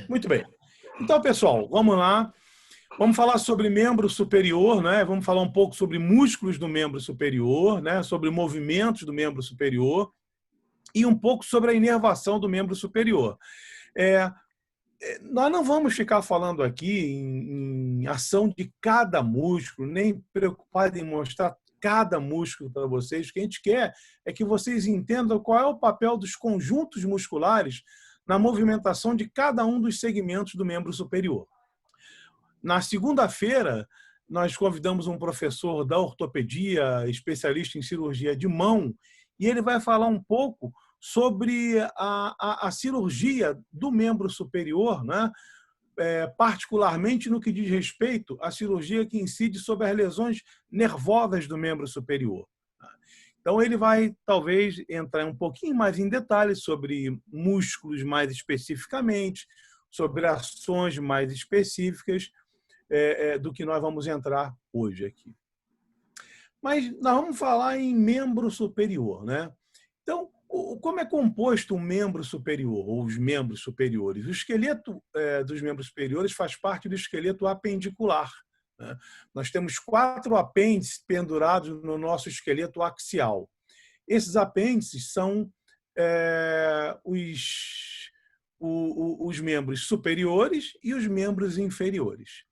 Muito bem. Então, pessoal, vamos lá. Vamos falar sobre membro superior, né? Vamos falar um pouco sobre músculos do membro superior, né? Sobre movimentos do membro superior e um pouco sobre a inervação do membro superior. Nós não vamos ficar falando aqui em ação de cada músculo, nem preocupado em mostrar cada músculo para vocês. O que a gente quer é que vocês entendam qual é o papel dos conjuntos musculares na movimentação de cada um dos segmentos do membro superior. Na segunda-feira, nós convidamos um professor da ortopedia, especialista em cirurgia de mão, e ele vai falar um pouco sobre a cirurgia do membro superior, né? Particularmente no que diz respeito à cirurgia que incide sobre as lesões nervosas do membro superior. Então, ele vai, talvez, entrar um pouquinho mais em detalhes sobre músculos mais especificamente, sobre ações mais específicas do que nós vamos entrar hoje aqui. Mas nós vamos falar em membro superior, né? Então, como é composto um membro superior, ou os membros superiores? O esqueleto dos membros superiores faz parte do esqueleto apendicular, né? Nós temos 4 apêndices pendurados no nosso esqueleto axial. Esses apêndices são os membros superiores e os membros inferiores.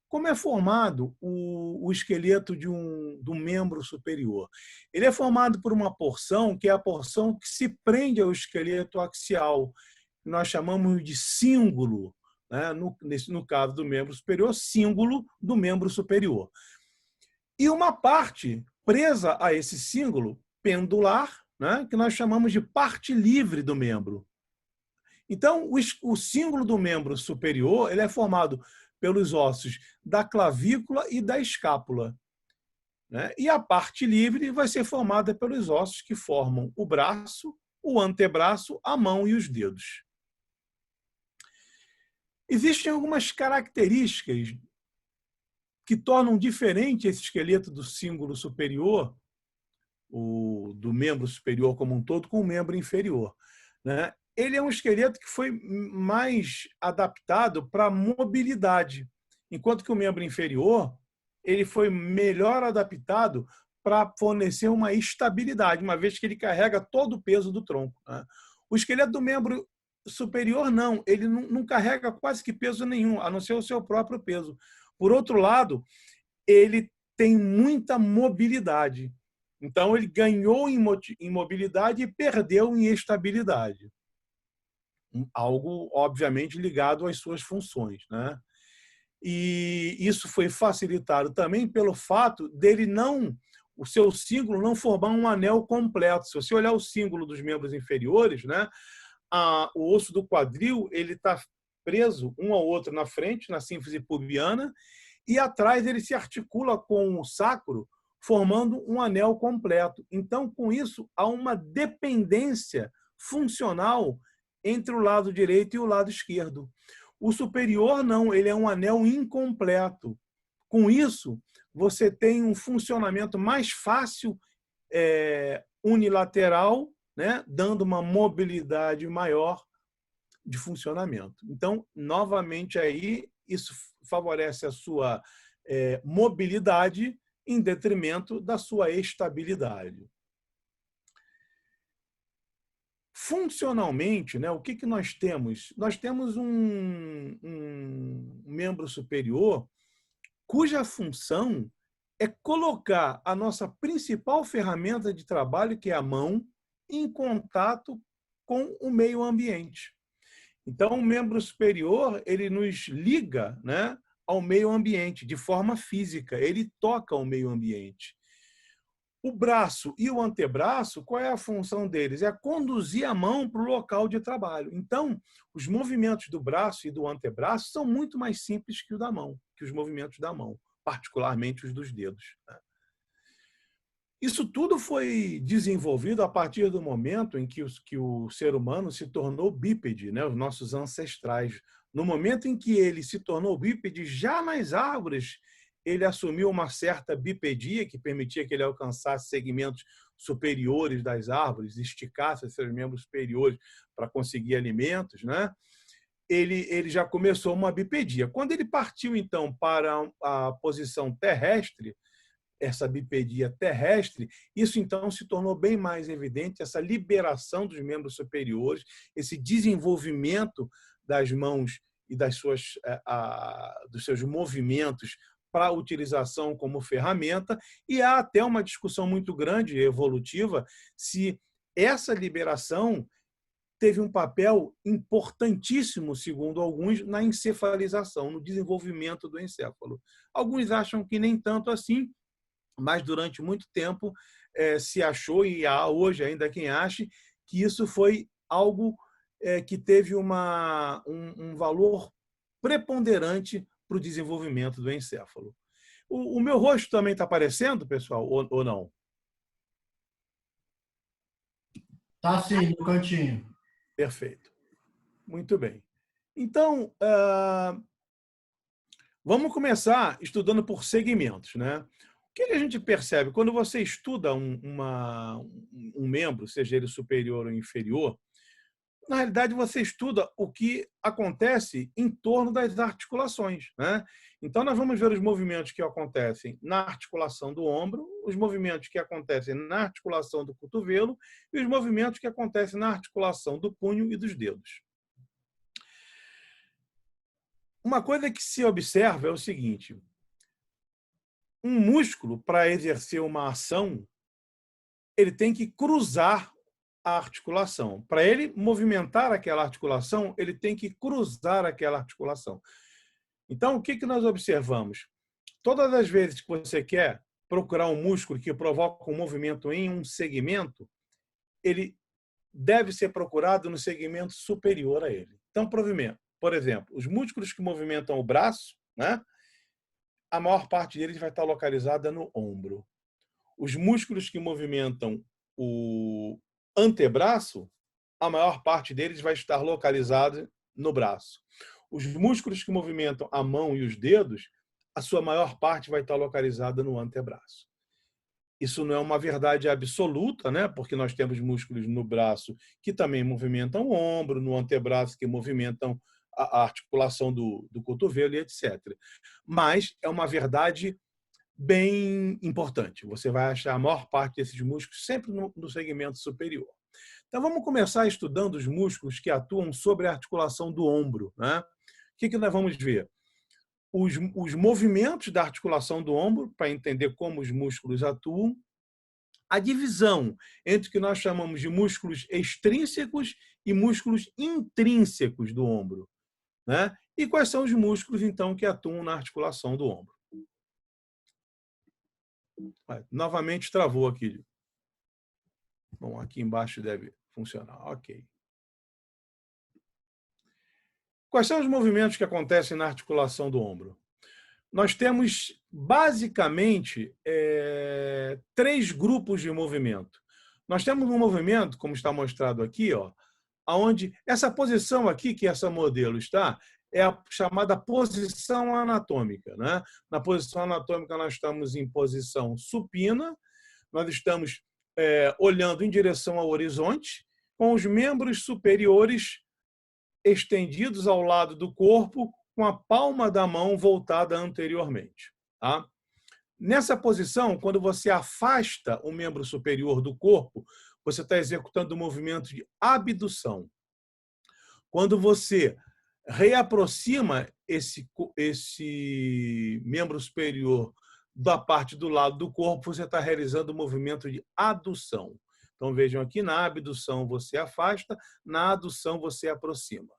Como é formado o esqueleto do membro superior? Ele é formado por uma porção, que é a porção que se prende ao esqueleto axial, que nós chamamos de cíngulo, né? No caso do membro superior, cíngulo do membro superior. E uma parte presa a esse cíngulo pendular, né? Que nós chamamos de parte livre do membro. Então, o cíngulo do membro superior ele é formado pelos ossos da clavícula e da escápula, né? E a parte livre vai ser formada pelos ossos que formam o braço, o antebraço, a mão e os dedos. Existem algumas características que tornam diferente esse esqueleto do cíngulo superior, do membro superior como um todo, com o membro inferior, né? Ele é um esqueleto que foi mais adaptado para a mobilidade, enquanto que o membro inferior ele foi melhor adaptado para fornecer uma estabilidade, uma vez que ele carrega todo o peso do tronco, né? O esqueleto do membro superior, não, ele não carrega quase que peso nenhum, a não ser o seu próprio peso. Por outro lado, ele tem muita mobilidade. Então, ele ganhou em mobilidade e perdeu em estabilidade. Algo, obviamente, ligado às suas funções, né? E isso foi facilitado também pelo fato dele o seu cíngulo não formar um anel completo. Se você olhar o cíngulo dos membros inferiores, né, o osso do quadril ele está preso um ao outro na frente, na sínfise pubiana, e atrás ele se articula com o sacro, formando um anel completo. Então, com isso, há uma dependência funcional entre o lado direito e o lado esquerdo. O superior não, ele é um anel incompleto. Com isso, você tem um funcionamento mais fácil unilateral, né, dando uma mobilidade maior de funcionamento. Então, novamente, aí isso favorece a sua mobilidade em detrimento da sua estabilidade. Funcionalmente, né, o que nós temos? Nós temos um membro superior cuja função é colocar a nossa principal ferramenta de trabalho, que é a mão, em contato com o meio ambiente. Então, o membro superior ele nos liga, né, ao meio ambiente de forma física, ele toca o meio ambiente. O braço e o antebraço, qual é a função deles? É conduzir a mão para o local de trabalho. Então, os movimentos do braço e do antebraço são muito mais simples que os movimentos da mão, particularmente os dos dedos. Isso tudo foi desenvolvido a partir do momento em que o ser humano se tornou bípede, né? Os nossos ancestrais. No momento em que ele se tornou bípede, já nas árvores, ele assumiu uma certa bipedia que permitia que ele alcançasse segmentos superiores das árvores, esticasse seus membros superiores para conseguir alimentos, né? ele já começou uma bipedia. Quando ele partiu, então, para a posição terrestre, essa bipedia terrestre, isso então se tornou bem mais evidente, essa liberação dos membros superiores, esse desenvolvimento das mãos e dos seus movimentos para a utilização como ferramenta, e há até uma discussão muito grande, evolutiva, se essa liberação teve um papel importantíssimo, segundo alguns, na encefalização, no desenvolvimento do encéfalo. Alguns acham que nem tanto assim, mas durante muito tempo se achou, e há hoje ainda quem ache, que isso foi algo que teve um valor preponderante para o desenvolvimento do encéfalo. O meu rosto também está aparecendo, pessoal, ou não? Tá sim, no cantinho. Perfeito. Muito bem. Então, vamos começar estudando por segmentos, né? O que a gente percebe? Quando você estuda um membro, seja ele superior ou inferior, na realidade, você estuda o que acontece em torno das articulações, né? Então, nós vamos ver os movimentos que acontecem na articulação do ombro, os movimentos que acontecem na articulação do cotovelo e os movimentos que acontecem na articulação do punho e dos dedos. Uma coisa que se observa é o seguinte: um músculo, para exercer uma ação, ele tem que cruzar a articulação. Para ele movimentar aquela articulação, ele tem que cruzar aquela articulação. Então, o que nós observamos? Todas as vezes que você quer procurar um músculo que provoca um movimento em um segmento, ele deve ser procurado no segmento superior a ele. Então, por exemplo, os músculos que movimentam o braço, né? A maior parte deles vai estar localizada no ombro. Os músculos que movimentam o antebraço, a maior parte deles vai estar localizada no braço. Os músculos que movimentam a mão e os dedos, a sua maior parte vai estar localizada no antebraço. Isso não é uma verdade absoluta, né? Porque nós temos músculos no braço que também movimentam o ombro, no antebraço que movimentam a articulação do cotovelo e etc. Mas é uma verdade bem importante. Você vai achar a maior parte desses músculos sempre no segmento superior. Então, vamos começar estudando os músculos que atuam sobre a articulação do ombro, né? O que nós vamos ver? Os movimentos da articulação do ombro, para entender como os músculos atuam, a divisão entre o que nós chamamos de músculos extrínsecos e músculos intrínsecos do ombro, né? E quais são os músculos, então, que atuam na articulação do ombro. Novamente travou aqui. Bom, aqui embaixo deve funcionar. Ok. Quais são os movimentos que acontecem na articulação do ombro? Nós temos, basicamente, 3 grupos de movimento. Nós temos um movimento, como está mostrado aqui, onde essa posição aqui, que essa modelo está, é a chamada posição anatômica, né? Na posição anatômica, nós estamos em posição supina, nós estamos olhando em direção ao horizonte, com os membros superiores estendidos ao lado do corpo, com a palma da mão voltada anteriormente. Tá? Nessa posição, quando você afasta o membro superior do corpo, você está executando o movimento de abdução. Quando você reaproxima esse membro superior da parte do lado do corpo, você está realizando o movimento de adução. Então, vejam aqui, na abdução você afasta, na adução você aproxima.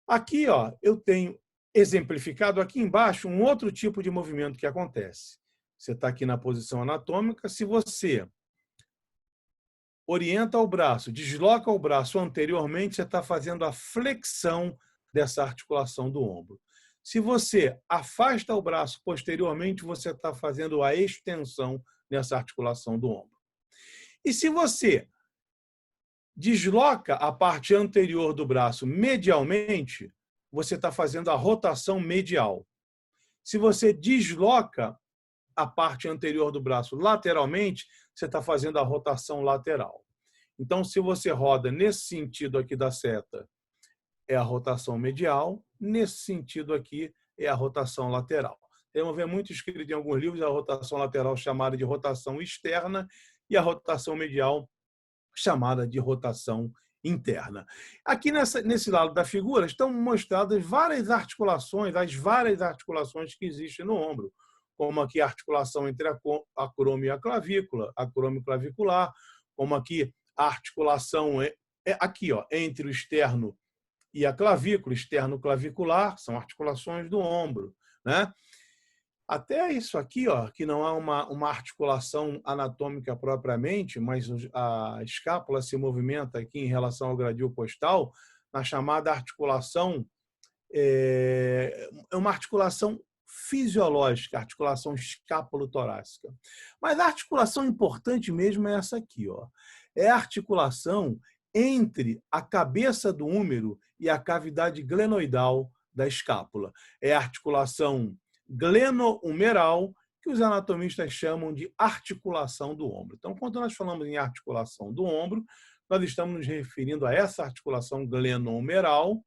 Aqui, eu tenho exemplificado aqui embaixo um outro tipo de movimento que acontece. Você está aqui na posição anatômica, se você orienta o braço, desloca o braço anteriormente, você está fazendo a flexão dessa articulação do ombro. Se você afasta o braço posteriormente, você está fazendo a extensão nessa articulação do ombro. E se você desloca a parte anterior do braço medialmente, você está fazendo a rotação medial. Se você desloca a parte anterior do braço lateralmente, você está fazendo a rotação lateral. Então, se você roda nesse sentido aqui da seta, é a rotação medial, nesse sentido aqui é a rotação lateral. Vamos ver muito escrito em alguns livros a rotação lateral chamada de rotação externa e a rotação medial chamada de rotação interna. Aqui nesse lado da figura estão mostradas várias articulações, as várias articulações que existem no ombro, como aqui a articulação entre a acrômio e a clavícula, acrômio clavicular, como aqui a articulação aqui, ó, entre o externo e a clavícula, externo clavicular, são articulações do ombro, né? Até isso aqui, ó, que não há uma articulação anatômica propriamente, mas a escápula se movimenta aqui em relação ao gradil costal, na chamada articulação, é uma articulação fisiológica, articulação escápulo-torácica. Mas a articulação importante mesmo é essa aqui, ó. É a articulação entre a cabeça do húmero e a cavidade glenoidal da escápula. É a articulação gleno-humeral, que os anatomistas chamam de articulação do ombro. Então, quando nós falamos em articulação do ombro, nós estamos nos referindo a essa articulação gleno-humeral,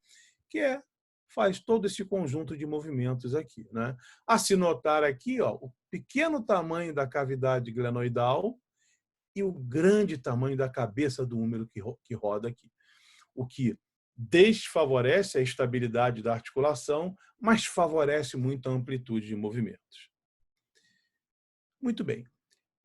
que faz todo esse conjunto de movimentos aqui, né? A se notar aqui, ó, o pequeno tamanho da cavidade glenoidal e o grande tamanho da cabeça do húmero que roda aqui. O que desfavorece a estabilidade da articulação, mas favorece muito a amplitude de movimentos. Muito bem.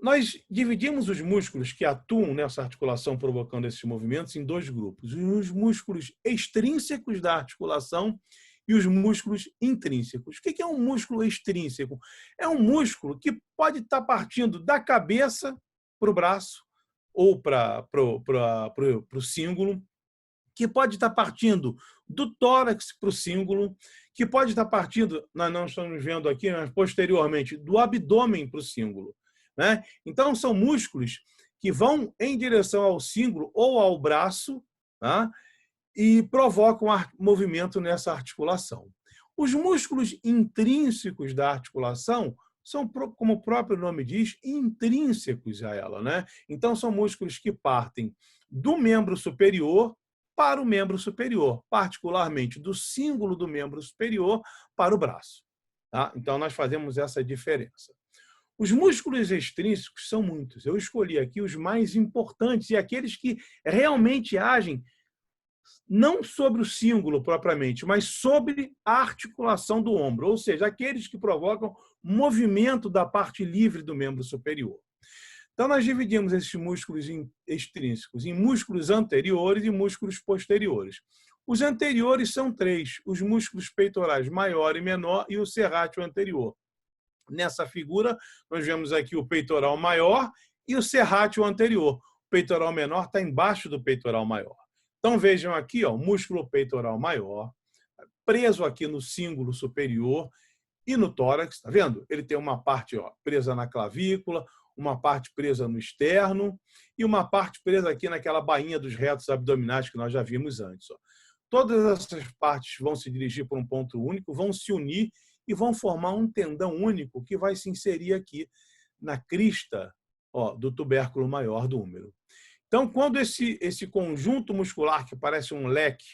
Nós dividimos os músculos que atuam nessa articulação provocando esses movimentos em dois grupos. Os músculos extrínsecos da articulação e os músculos intrínsecos. O que é um músculo extrínseco? É um músculo que pode estar partindo da cabeça para o braço ou para o cíngulo, que pode estar partindo do tórax para o cíngulo, que pode estar partindo, nós não estamos vendo aqui, mas posteriormente, do abdômen para o cíngulo, né? Então, são músculos que vão em direção ao cíngulo ou ao braço, tá? E provocam movimento nessa articulação. Os músculos intrínsecos da articulação são, como o próprio nome diz, intrínsecos a ela, né? Então, são músculos que partem do membro superior para o membro superior, particularmente do cíngulo do membro superior para o braço. Tá? Então, nós fazemos essa diferença. Os músculos extrínsecos são muitos. Eu escolhi aqui os mais importantes e aqueles que realmente agem não sobre o cíngulo propriamente, mas sobre a articulação do ombro, ou seja, aqueles que provocam movimento da parte livre do membro superior. Então, nós dividimos esses músculos extrínsecos em músculos anteriores e músculos posteriores. Os anteriores são três: os músculos peitorais maior e menor e o serrátil anterior. Nessa figura, nós vemos aqui o peitoral maior e o serrátil anterior. O peitoral menor está embaixo do peitoral maior. Então, vejam aqui, ó, o músculo peitoral maior, preso aqui no cíngulo superior e no tórax, está vendo? Ele tem uma parte, ó, presa na clavícula, uma parte presa no externo e uma parte presa aqui naquela bainha dos retos abdominais que nós já vimos antes. Ó. Todas essas partes vão se dirigir para um ponto único, vão se unir e vão formar um tendão único que vai se inserir aqui na crista, ó, do tubérculo maior do húmero. Então, quando esse conjunto muscular, que parece um leque,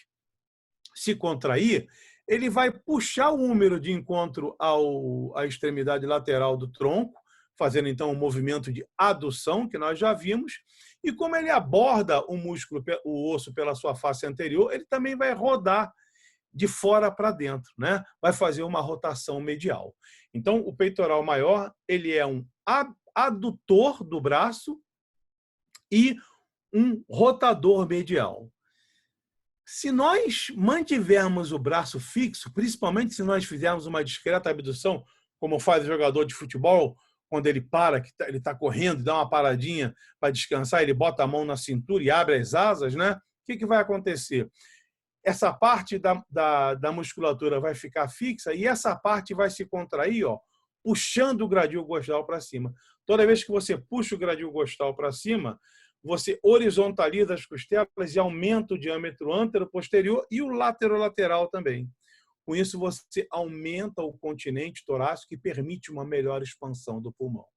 se contrair, ele vai puxar o húmero de encontro à extremidade lateral do tronco, fazendo então um movimento de adução, que nós já vimos, e como ele aborda o músculo, o osso pela sua face anterior, ele também vai rodar de fora para dentro, né? Vai fazer uma rotação medial. Então, o peitoral maior, ele é um adutor do braço e um rotador medial. Se nós mantivermos o braço fixo, principalmente se nós fizermos uma discreta abdução, como faz o jogador de futebol, quando ele para, que ele está correndo, dá uma paradinha para descansar, ele bota a mão na cintura e abre as asas, né? O que vai acontecer? Essa parte da musculatura vai ficar fixa e essa parte vai se contrair, ó, puxando o gradil costal para cima. Toda vez que você puxa o gradil costal para cima, você horizontaliza as costelas e aumenta o diâmetro antero-posterior e o lateral também. Com isso, você aumenta o continente torácico e permite uma melhor expansão do pulmão.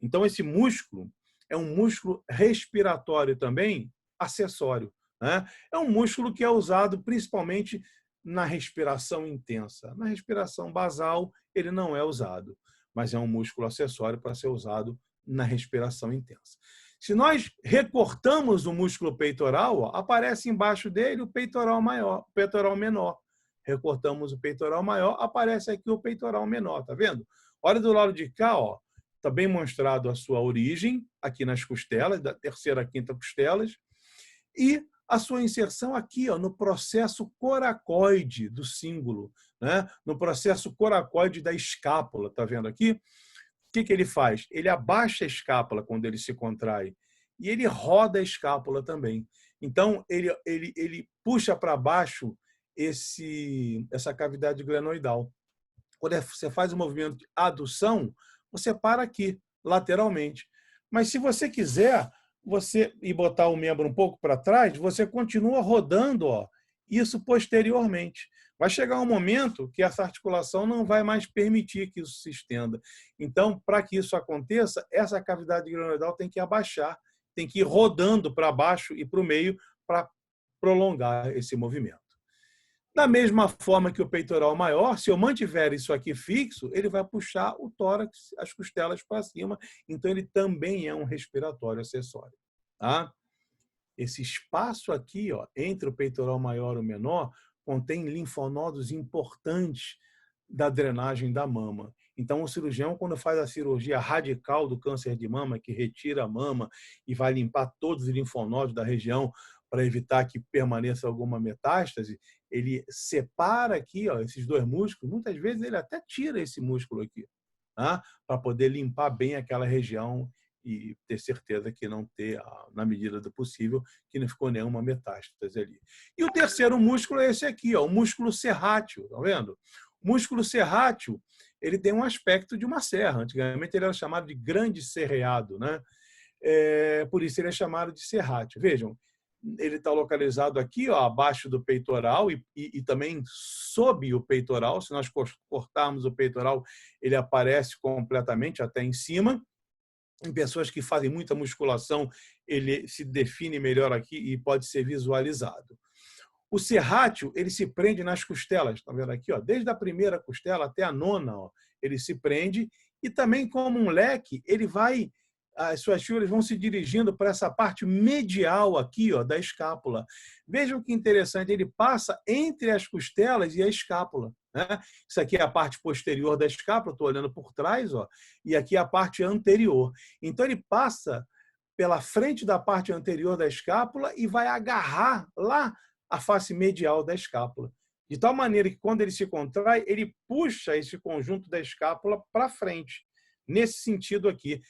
Então, esse músculo é um músculo respiratório também acessório, né? É um músculo que é usado principalmente na respiração intensa. Na respiração basal, ele não é usado, mas é um músculo acessório para ser usado na respiração intensa. Se nós recortamos o músculo peitoral, ó, aparece embaixo dele o peitoral maior, o peitoral menor. Recortamos o peitoral maior, aparece aqui o peitoral menor, tá vendo? Olha do lado de cá, ó, está bem mostrado a sua origem, aqui nas costelas, da terceira à quinta costelas, e a sua inserção aqui, ó, no processo coracoide do cíngulo, né? No processo coracoide da escápula, tá vendo aqui? O que ele faz? Ele abaixa a escápula quando ele se contrai e ele roda a escápula também. Então, ele puxa para baixo essa cavidade glenoidal. Quando você faz o movimento de adução, você para aqui, lateralmente. Mas se você quiser e botar o membro um pouco para trás, você continua rodando, ó, isso posteriormente. Vai chegar um momento que essa articulação não vai mais permitir que isso se estenda. Então, para que isso aconteça, essa cavidade glenoidal tem que abaixar, tem que ir rodando para baixo e para o meio para prolongar esse movimento. Da mesma forma que o peitoral maior, se eu mantiver isso aqui fixo, ele vai puxar o tórax, as costelas para cima. Então, ele também é um respiratório acessório. Tá? Esse espaço aqui, ó, entre o peitoral maior e o menor, contém linfonodos importantes da drenagem da mama. Então, o cirurgião, quando faz a cirurgia radical do câncer de mama, que retira a mama e vai limpar todos os linfonodos da região para evitar que permaneça alguma metástase, ele separa aqui, ó, esses dois músculos. Muitas vezes ele até tira esse músculo aqui, tá? Para poder limpar bem aquela região e ter certeza que não ter, na medida do possível, que não ficou nenhuma metástase ali. E o terceiro músculo é esse aqui, ó, o músculo serrátil, tá vendo? O músculo serrátil, ele tem um aspecto de uma serra. Antigamente ele era chamado de grande serreado, né? Por isso ele é chamado de serrátil. Vejam, ele está localizado aqui, ó, abaixo do peitoral e também sob o peitoral. Se nós cortarmos o peitoral, ele aparece completamente até em cima. Em pessoas que fazem muita musculação, ele se define melhor aqui e pode ser visualizado. O serrátil, ele se prende nas costelas, tá vendo aqui, ó, desde a primeira costela até a nona, ó, ele se prende e também como um leque, as suas fibras vão se dirigindo para essa parte medial aqui, ó, da escápula. Vejam que interessante, ele passa entre as costelas e a escápula, né? Isso aqui é a parte posterior da escápula, estou olhando por trás, ó, e aqui é a parte anterior. Então, ele passa pela frente da parte anterior da escápula e vai agarrar lá a face medial da escápula. De tal maneira que, quando ele se contrai, ele puxa esse conjunto da escápula para frente. Nesse sentido aqui.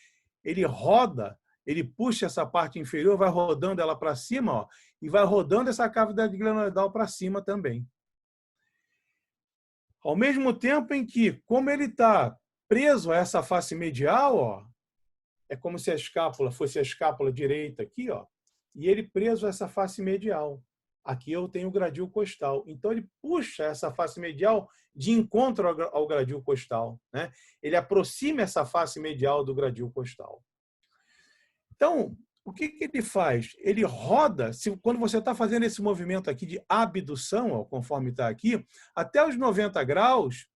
Ele roda, ele puxa essa parte inferior, vai rodando ela para cima, ó, e vai rodando essa cavidade glenoidal para cima também. Ao mesmo tempo em que, como ele está preso a essa face medial, ó, é como se a escápula fosse a escápula direita aqui, ó, e ele preso a essa face medial. Aqui eu tenho o gradil costal. Então, ele puxa essa face medial de encontro ao gradil costal, né? Ele aproxima essa face medial do gradil costal. Então, o que ele faz? Ele roda, quando você está fazendo esse movimento aqui de abdução, ó, conforme está aqui, até os 90 graus,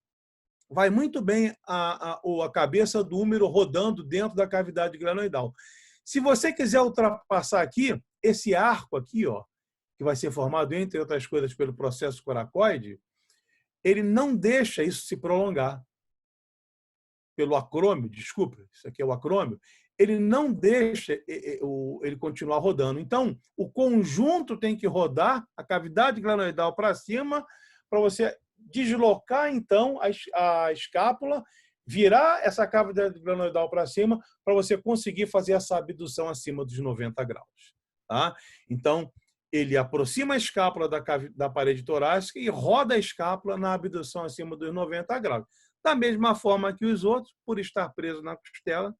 vai muito bem a cabeça do húmero rodando dentro da cavidade glenoidal. Se você quiser ultrapassar aqui, esse arco aqui, ó, que vai ser formado, entre outras coisas, pelo processo coracoide, ele não deixa isso se prolongar. Pelo acrômio, desculpa, isso aqui é o acrômio, ele não deixa ele continuar rodando. Então, o conjunto tem que rodar, a cavidade glenoidal para cima, para você deslocar, então, a escápula, virar essa cavidade glenoidal para cima, para você conseguir fazer essa abdução acima dos 90 graus. Tá? Então, ele aproxima a escápula da parede torácica e roda a escápula na abdução acima dos 90 graus. Da mesma forma que os outros, por estar preso na costela,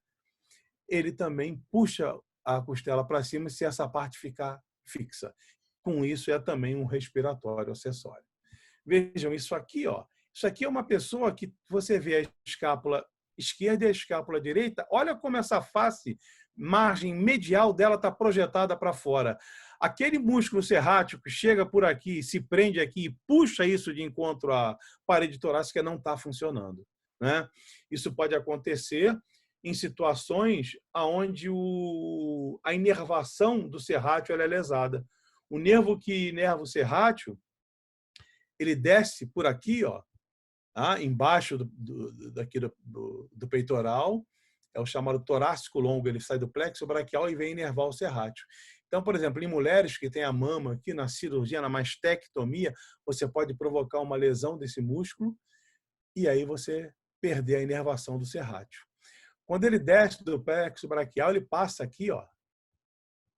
ele também puxa a costela para cima se essa parte ficar fixa. Com isso, é também um respiratório acessório. Vejam, isso aqui, ó. Isso aqui é uma pessoa que você vê a escápula esquerda e a escápula direita. Olha como essa face, margem medial dela está projetada para fora. aquele músculo serrático que chega por aqui, se prende aqui e puxa isso de encontro à parede torácica não está funcionando, né? Isso pode acontecer em situações onde a inervação do serrátil ela é lesada. O nervo que inerva o serrátil, ele desce por aqui, ó, tá? Embaixo daqui do peitoral, é o chamado torácico longo, ele sai do plexo braquial e vem inervar o serrátil. Então, por exemplo, em mulheres que têm a mama aqui na cirurgia, na mastectomia, você pode provocar uma lesão desse músculo e aí você perder a inervação do serrátil. Quando ele desce do plexo braquial, ele passa aqui, ó,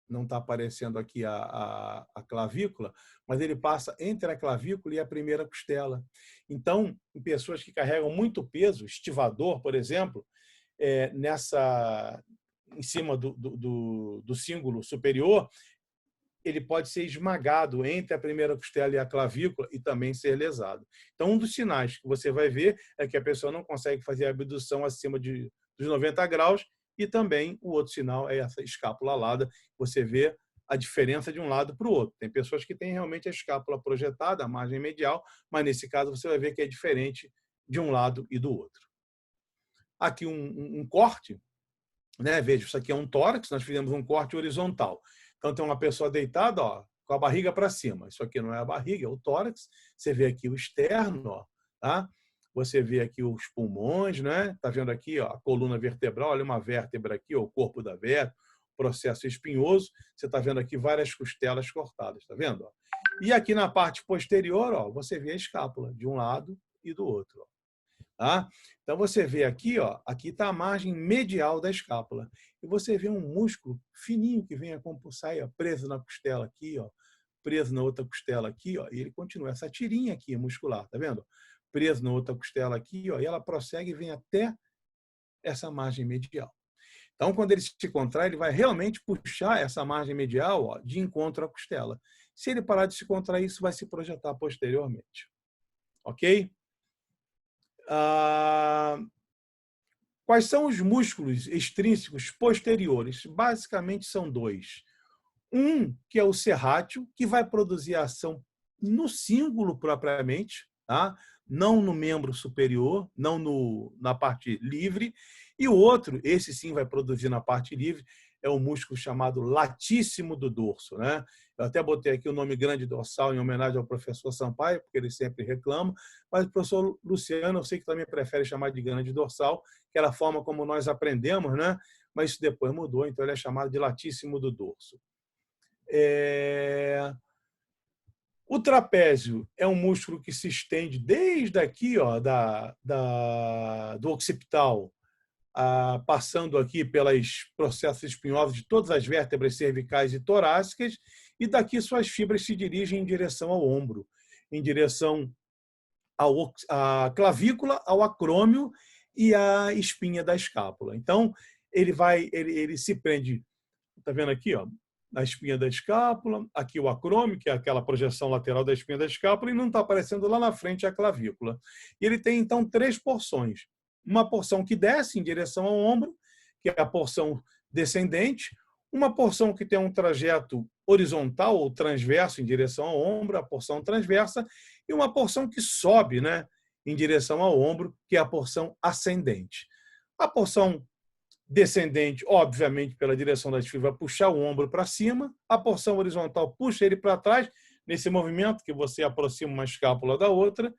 não está aparecendo aqui a clavícula, mas ele passa entre a clavícula e a primeira costela. Então, em pessoas que carregam muito peso, estivador, por exemplo, em cima do cíngulo superior, ele pode ser esmagado entre a primeira costela e a clavícula e também ser lesado. Então, um dos sinais que você vai ver é que a pessoa não consegue fazer a abdução acima dos 90 graus e também o outro sinal é essa escápula alada. Você vê a diferença de um lado para o outro. Tem pessoas que têm realmente a escápula projetada, a margem medial, mas nesse caso você vai ver que é diferente de um lado e do outro. Aqui um corte, né? Veja, isso aqui é um tórax, nós fizemos um corte horizontal. Então tem uma pessoa deitada, ó, com a barriga para cima. Isso aqui não é a barriga, é o tórax. Você vê aqui o externo, ó, tá? Você vê aqui os pulmões, né? Tá vendo aqui, ó, a coluna vertebral, olha uma vértebra aqui, ó, o corpo da vértebra, processo espinhoso. Você está vendo aqui várias costelas cortadas, tá vendo? Ó? E aqui na parte posterior, ó, você vê a escápula de um lado e do outro. Ó. Tá? Então você vê aqui, ó, aqui está a margem medial da escápula. E você vê um músculo fininho que vem a compulsar, ó, preso na costela aqui, ó, preso na outra costela aqui, ó, e ele continua. Essa tirinha aqui muscular, tá vendo? Preso na outra costela aqui, ó, e ela prossegue e vem até essa margem medial. Então, quando ele se contrai, ele vai realmente puxar essa margem medial, ó, de encontro à costela. Se ele parar de se contrair, isso vai se projetar posteriormente. Ok? Quais são os músculos extrínsecos posteriores? Basicamente são dois. Um, que é o serrátil, que vai produzir a ação no cíngulo propriamente, tá? Não no membro superior, não na parte livre. E o outro, esse sim vai produzir na parte livre, é o músculo chamado latíssimo do dorso, né? Eu até botei aqui o nome grande dorsal em homenagem ao professor Sampaio, porque ele sempre reclama, mas o professor Luciano, eu sei que também prefere chamar de grande dorsal, que era a forma como nós aprendemos, né? Mas isso depois mudou, então ele é chamado de latíssimo do dorso. O trapézio é um músculo que se estende desde aqui, ó, do occipital, passando aqui pelos processos espinhosos de todas as vértebras cervicais e torácicas, e daqui suas fibras se dirigem em direção ao ombro, em direção à clavícula, ao acrômio e à espinha da escápula. Então, ele se prende, está vendo aqui, ó, na espinha da escápula, aqui o acrômio, que é aquela projeção lateral da espinha da escápula, e não está aparecendo lá na frente a clavícula. E ele tem, então, 3 porções. Uma porção que desce em direção ao ombro, que é a porção descendente, uma porção que tem um trajeto horizontal ou transverso em direção ao ombro, a porção transversa, e uma porção que sobe, né, em direção ao ombro, que é a porção ascendente. A porção descendente, obviamente, pela direção da fibra, vai puxar o ombro para cima, a porção horizontal puxa ele para trás, nesse movimento que você aproxima uma escápula da outra,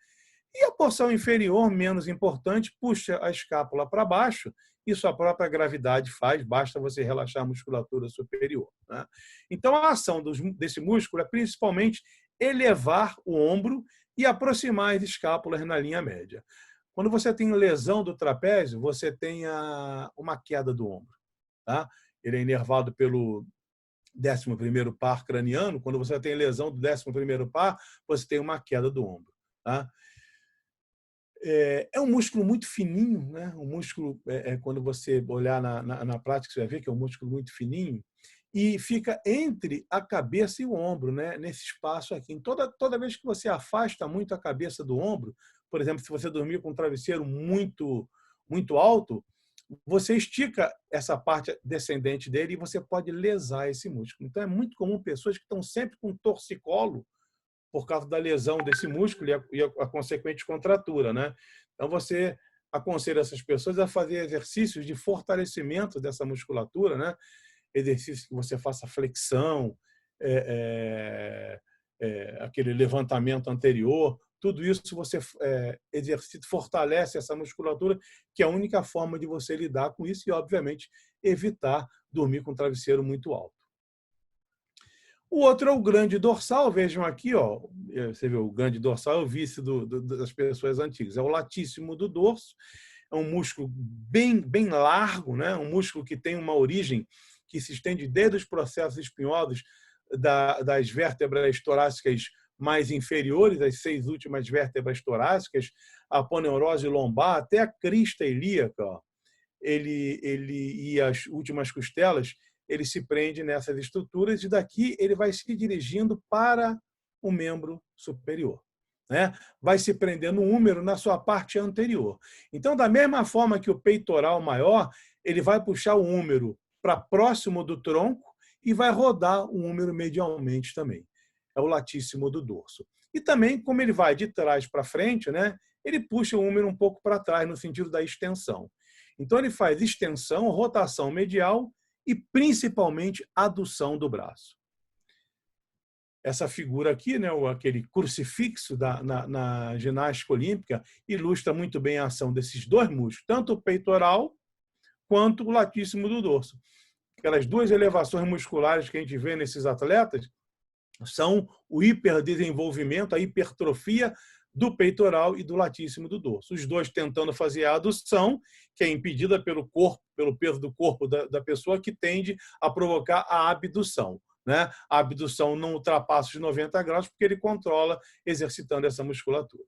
e a porção inferior, menos importante, puxa a escápula para baixo, isso a própria gravidade faz, basta você relaxar a musculatura superior. Né? Então, a ação desse músculo é principalmente elevar o ombro e aproximar as escápulas na linha média. Quando você tem lesão do trapézio, você tem uma queda do ombro. Tá? Ele é inervado pelo 11º par craniano. Quando você tem lesão do 11º par, você tem uma queda do ombro. Tá? É um músculo muito fininho, né? Um músculo, quando você olhar na prática, você vai ver que é um músculo muito fininho e fica entre a cabeça e o ombro, né? Nesse espaço aqui. Toda vez que você afasta muito a cabeça do ombro, por exemplo, se você dormir com um travesseiro muito, muito alto, você estica essa parte descendente dele e você pode lesar esse músculo. Então, é muito comum pessoas que estão sempre com torcicolo por causa da lesão desse músculo e a consequente contratura, né? Então, você aconselha essas pessoas a fazer exercícios de fortalecimento dessa musculatura, né? Exercícios que você faça flexão, aquele levantamento anterior, tudo isso você exercita, fortalece essa musculatura, que é a única forma de você lidar com isso e, obviamente, evitar dormir com o travesseiro muito alto. O outro é o grande dorsal, vejam aqui, ó, você vê o grande dorsal é o vício das pessoas antigas, é o latíssimo do dorso, é um músculo bem largo, né? Um músculo que tem uma origem que se estende desde os processos espinhosos das vértebras torácicas mais inferiores, as 6 últimas vértebras torácicas, a aponeurose lombar, até a crista ilíaca, ó, ele e as últimas costelas, ele se prende nessas estruturas e daqui ele vai se dirigindo para o membro superior, né? Vai se prender no húmero na sua parte anterior. Então, da mesma forma que o peitoral maior, ele vai puxar o húmero para próximo do tronco e vai rodar o húmero medialmente também. É o latíssimo do dorso. E também, como ele vai de trás para frente, né? Ele puxa o húmero um pouco para trás, no sentido da extensão. Então, ele faz extensão, rotação medial e, principalmente, adução do braço. Essa figura aqui, né, aquele crucifixo na ginástica olímpica, ilustra muito bem a ação desses dois músculos, tanto o peitoral quanto o latíssimo do dorso. Aquelas duas elevações musculares que a gente vê nesses atletas são o hiperdesenvolvimento, a hipertrofia do peitoral e do latíssimo do dorso. Os dois tentando fazer a adução, que é impedida pelo corpo, pelo peso do corpo da pessoa, que tende a provocar a abdução, né? A abdução não ultrapassa os 90 graus, porque ele controla exercitando essa musculatura.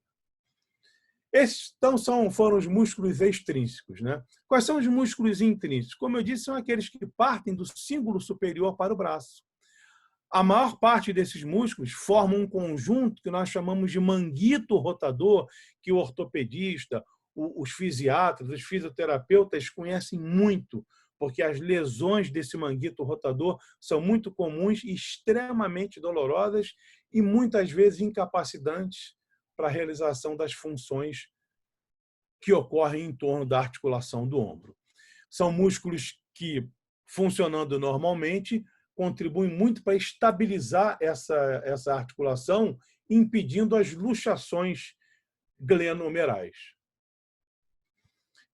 Esses, então, foram os músculos extrínsecos, né? Quais são os músculos intrínsecos? Como eu disse, são aqueles que partem do cíngulo superior para o braço. A maior parte desses músculos formam um conjunto que nós chamamos de manguito rotador, que o ortopedista, os fisiatras, os fisioterapeutas conhecem muito, porque as lesões desse manguito rotador são muito comuns e extremamente dolorosas e muitas vezes incapacitantes para a realização das funções que ocorrem em torno da articulação do ombro. São músculos que, funcionando normalmente, contribuem muito para estabilizar essa articulação, impedindo as luxações glenomerais.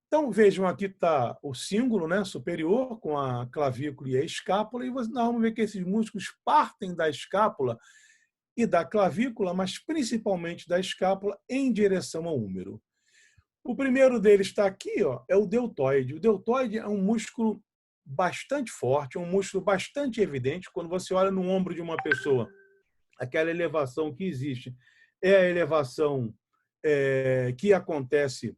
Então, vejam, aqui está o cíngulo, né, superior, com a clavícula e a escápula, e nós vamos ver que esses músculos partem da escápula e da clavícula, mas principalmente da escápula, em direção ao húmero. O primeiro deles está aqui, ó, é o deltoide. O deltoide é um músculo bastante forte, um músculo bastante evidente. Quando você olha no ombro de uma pessoa, aquela elevação que existe é a elevação que acontece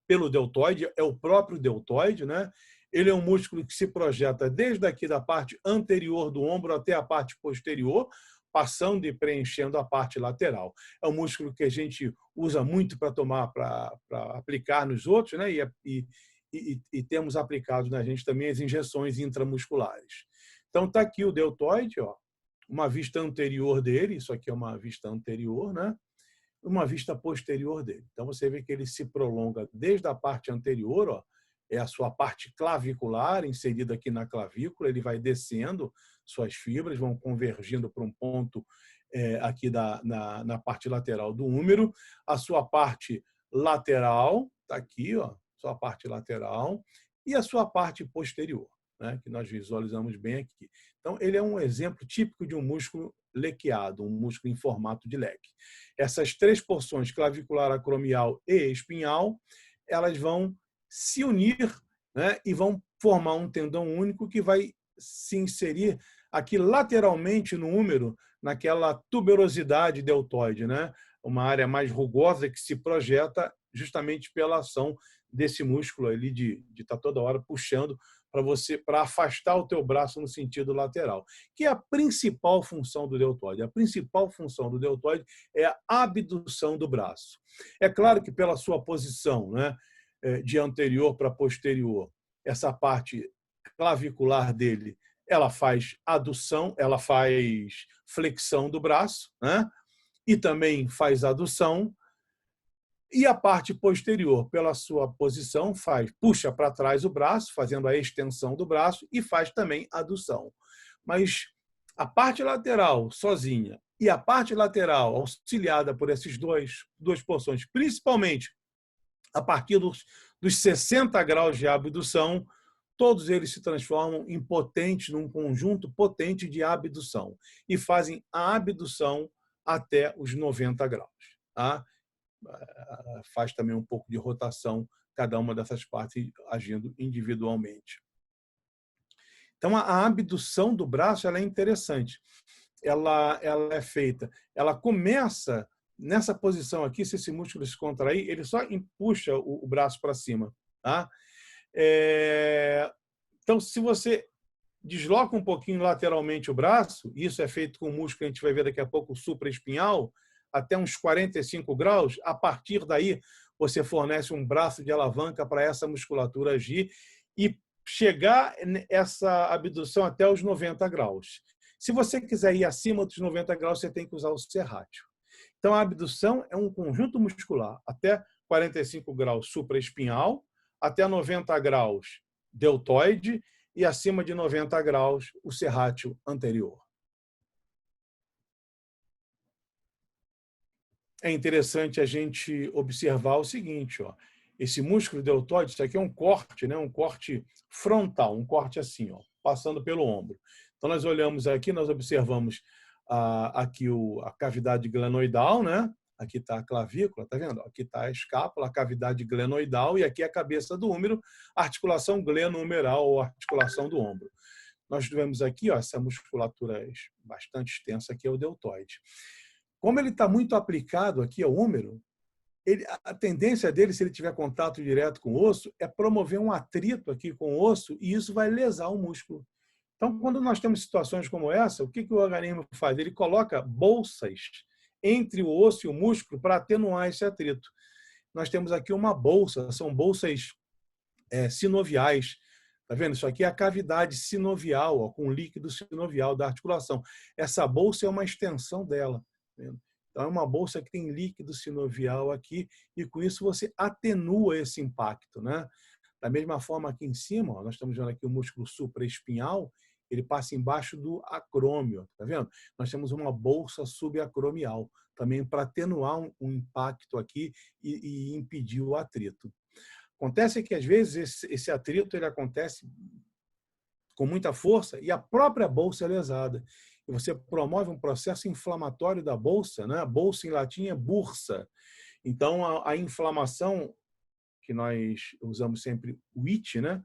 pelo deltoide, é o próprio deltoide, né? Ele é um músculo que se projeta desde aqui da parte anterior do ombro até a parte posterior, passando e preenchendo a parte lateral. É um músculo que a gente usa muito para aplicar nos outros, né? E temos aplicado na gente também as injeções intramusculares. Então, está aqui o deltoide, ó, uma vista anterior dele, isso aqui é uma vista anterior, né? Uma vista posterior dele. Então, você vê que ele se prolonga desde a parte anterior, ó, é a sua parte clavicular, inserida aqui na clavícula, ele vai descendo, suas fibras vão convergindo para um ponto aqui na parte lateral do húmero, a sua parte lateral, está aqui, ó, sua parte lateral, e a sua parte posterior, né, que nós visualizamos bem aqui. Então, ele é um exemplo típico de um músculo lequeado, um músculo em formato de leque. Essas três porções, clavicular, acromial e espinhal, elas vão se unir, né, e vão formar um tendão único que vai se inserir aqui lateralmente no húmero, naquela tuberosidade deltoide, né, uma área mais rugosa que se projeta justamente pela ação desse músculo ali de estar toda hora puxando para afastar o teu braço no sentido lateral, que é a principal função do deltoide. A principal função do deltoide é a abdução do braço. É claro que pela sua posição, né, de anterior para posterior, essa parte clavicular dele, ela faz adução, ela faz flexão do braço, né? E também faz adução. E a parte posterior, pela sua posição, puxa para trás o braço, fazendo a extensão do braço, e faz também adução. Mas a parte lateral sozinha e a parte lateral auxiliada por essas duas porções, principalmente a partir dos 60 graus de abdução, todos eles se transformam em potentes, num conjunto potente de abdução e fazem a abdução até os 90 graus. Tá? Faz também um pouco de rotação, cada uma dessas partes agindo individualmente. Então, a abdução do braço ela é interessante. Ela é feita, ela começa nessa posição aqui, se esse músculo se contrair, ele só puxa o braço para cima. Tá? Então, se você desloca um pouquinho lateralmente o braço, isso é feito com o músculo que a gente vai ver daqui a pouco, o supraespinhal, até uns 45 graus, a partir daí você fornece um braço de alavanca para essa musculatura agir e chegar essa abdução até os 90 graus. Se você quiser ir acima dos 90 graus, você tem que usar o serrátil. Então, a abdução é um conjunto muscular até 45 graus supraespinhal, até 90 graus deltoide e acima de 90 graus o serrátil anterior. É interessante a gente observar o seguinte, ó, esse músculo deltoide, isso aqui é um corte, né, um corte frontal, um corte assim, ó, passando pelo ombro. Então, nós olhamos aqui, nós observamos aqui a cavidade glenoidal, né? Aqui está a clavícula, tá vendo? Aqui está a escápula, a cavidade glenoidal e aqui a cabeça do úmero, a articulação glenohumeral ou articulação do ombro. Nós tivemos aqui, ó, essa musculatura bastante extensa, aqui é o deltoide. Como ele está muito aplicado aqui ao úmero, a tendência dele, se ele tiver contato direto com o osso, é promover um atrito aqui com o osso e isso vai lesar o músculo. Então, quando nós temos situações como essa, o que o organismo faz? Ele coloca bolsas entre o osso e o músculo para atenuar esse atrito. Nós temos aqui uma bolsa, são bolsas sinoviais. Tá vendo? Isso aqui é a cavidade sinovial, ó, com líquido sinovial da articulação. Essa bolsa é uma extensão dela. Tá vendo? Então, é uma bolsa que tem líquido sinovial aqui e, com isso, você atenua esse impacto, né? Da mesma forma, aqui em cima, ó, nós estamos vendo aqui o músculo supraespinhal, ele passa embaixo do acrômio, tá vendo? Nós temos uma bolsa subacromial, também para atenuar um impacto aqui e impedir o atrito. Acontece que, às vezes, esse atrito ele acontece com muita força e a própria bolsa é lesada. E você promove um processo inflamatório da bolsa, né? A bolsa em latim é bursa. Então, a inflamação, que nós usamos sempre o it, né?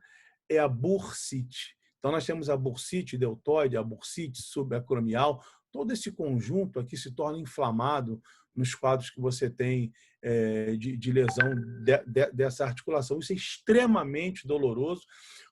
É a bursite. Então, nós temos a bursite deltoide, a bursite subacromial, todo esse conjunto aqui se torna inflamado nos quadros que você tem de lesão dessa articulação. Isso é extremamente doloroso.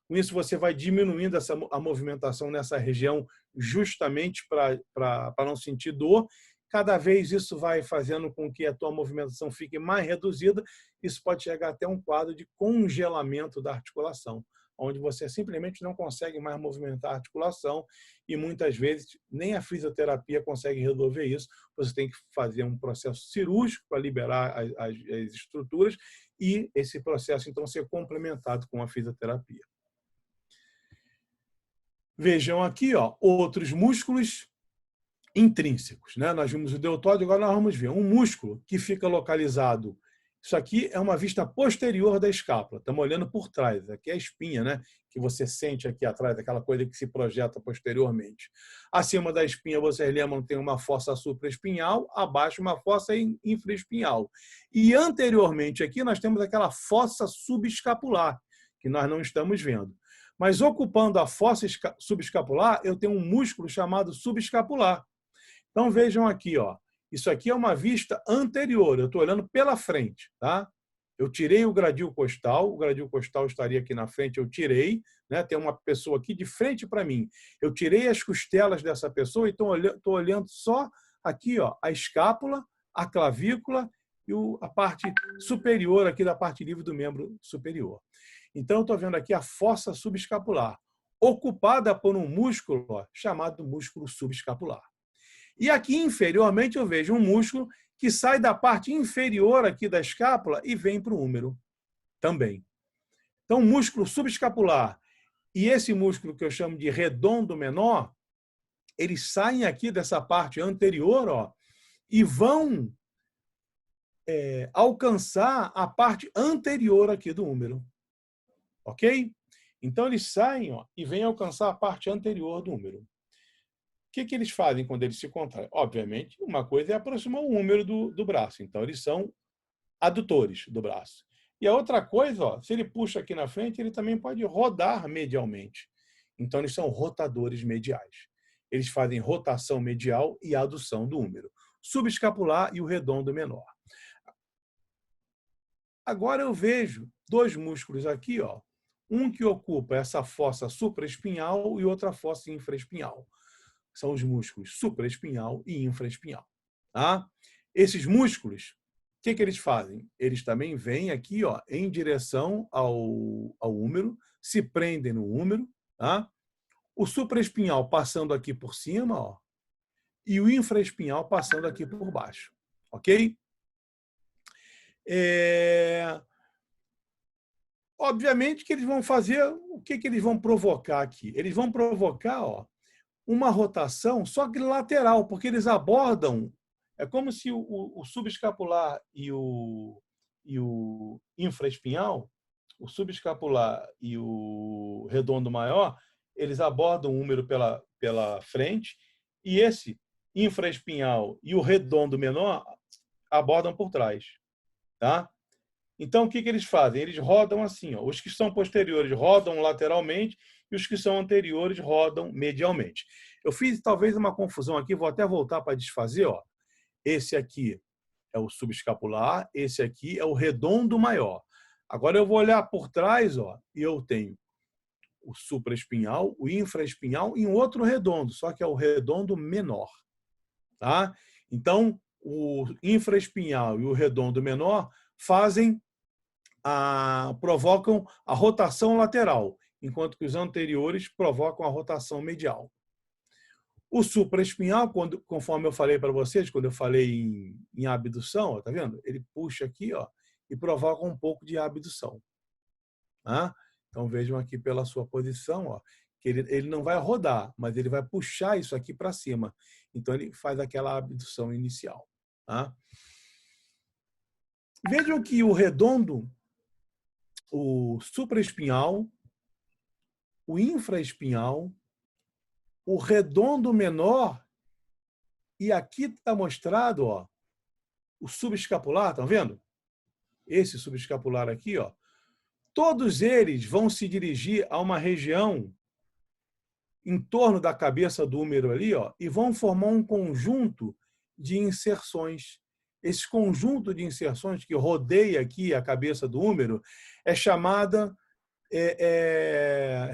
Com isso, você vai diminuindo a movimentação nessa região justamente para não sentir dor. Cada vez isso vai fazendo com que a tua movimentação fique mais reduzida. Isso pode chegar até um quadro de congelamento da articulação, onde você simplesmente não consegue mais movimentar a articulação e muitas vezes nem a fisioterapia consegue resolver isso. Você tem que fazer um processo cirúrgico para liberar as estruturas e esse processo, então, ser complementado com a fisioterapia. Vejam aqui, ó, outros músculos intrínsecos, né? Nós vimos o deltoide, agora nós vamos ver um músculo que fica localizado. Isso aqui é uma vista posterior da escápula. Estamos olhando por trás. Aqui é a espinha, né? Que você sente aqui atrás, aquela coisa que se projeta posteriormente. Acima da espinha, vocês lembram, tem uma fossa supraespinhal, abaixo uma fossa infraespinhal. E anteriormente aqui nós temos aquela fossa subescapular, que nós não estamos vendo. Mas ocupando a fossa subescapular, eu tenho um músculo chamado subescapular. Então vejam aqui, ó. Isso aqui é uma vista anterior, eu estou olhando pela frente, tá? Eu tirei o gradil costal estaria aqui na frente, eu tirei, né? Tem uma pessoa aqui de frente para mim. Eu tirei as costelas dessa pessoa e estou olhando só aqui, ó, a escápula, a clavícula e a parte superior aqui da parte livre do membro superior. Então, eu estou vendo aqui a fossa subescapular, ocupada por um músculo chamado músculo subescapular. E aqui, inferiormente, eu vejo um músculo que sai da parte inferior aqui da escápula e vem para o húmero também. Então, o músculo subescapular e esse músculo que eu chamo de redondo menor, eles saem aqui dessa parte anterior e vão alcançar a parte anterior aqui do húmero. Ok? Então, eles saem e vêm alcançar a parte anterior do húmero. O que eles fazem quando eles se contraem? Obviamente, uma coisa é aproximar o húmero do braço. Então, eles são adutores do braço. E a outra coisa, se ele puxa aqui na frente, ele também pode rodar medialmente. Então, eles são rotadores mediais. Eles fazem rotação medial e adução do húmero. Subescapular e o redondo menor. Agora eu vejo dois músculos aqui, um que ocupa essa fossa supraespinhal e outra fossa infraespinhal. São os músculos supraespinhal e infraespinhal. Tá? Esses músculos, o que eles fazem? Eles também vêm aqui em direção ao húmero, se prendem no húmero. Tá? O supraespinhal passando aqui por cima e o infraespinhal passando aqui por baixo. Ok? Obviamente que eles vão fazer, o que eles vão provocar aqui? Eles vão provocar uma rotação só que lateral, porque eles abordam, é como se o subescapular e o infraespinhal, o subescapular e o redondo maior, eles abordam o húmero pela frente, e esse infraespinhal e o redondo menor abordam por trás. Tá? Então, o que eles fazem? Eles rodam assim. Os que são posteriores rodam lateralmente e os que são anteriores rodam medialmente. Eu fiz talvez uma confusão aqui, vou até voltar para desfazer. Esse aqui é o subescapular, esse aqui é o redondo maior. Agora eu vou olhar por trás e eu tenho o supraespinhal, o infraespinhal e um outro redondo, só que é o redondo menor. Tá? Então, o infraespinhal e o redondo menor provocam a rotação lateral, enquanto que os anteriores provocam a rotação medial. O supraespinhal, conforme eu falei para vocês, quando eu falei em abdução, tá vendo? Ele puxa aqui e provoca um pouco de abdução. Tá? Então vejam aqui pela sua posição, que ele não vai rodar, mas ele vai puxar isso aqui para cima. Então ele faz aquela abdução inicial. Tá? Vejam que o redondo, o supraespinhal, o infraespinhal, o redondo menor, e aqui está mostrado o subescapular, estão vendo? Esse subescapular aqui, todos eles vão se dirigir a uma região em torno da cabeça do húmero ali, e vão formar um conjunto de inserções. Esse conjunto de inserções que rodeia aqui a cabeça do húmero é chamada,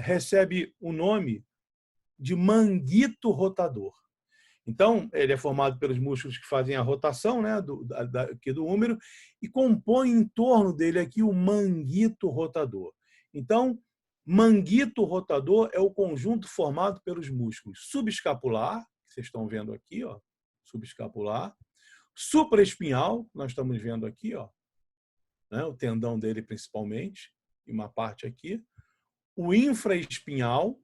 recebe o nome de manguito rotador. Então, ele é formado pelos músculos que fazem a rotação, né, aqui do húmero e compõe em torno dele aqui o manguito rotador. Então, manguito rotador é o conjunto formado pelos músculos subescapular, que vocês estão vendo aqui, subescapular, supraespinhal, nós estamos vendo aqui, né, o tendão dele principalmente, e uma parte aqui, o infraespinhal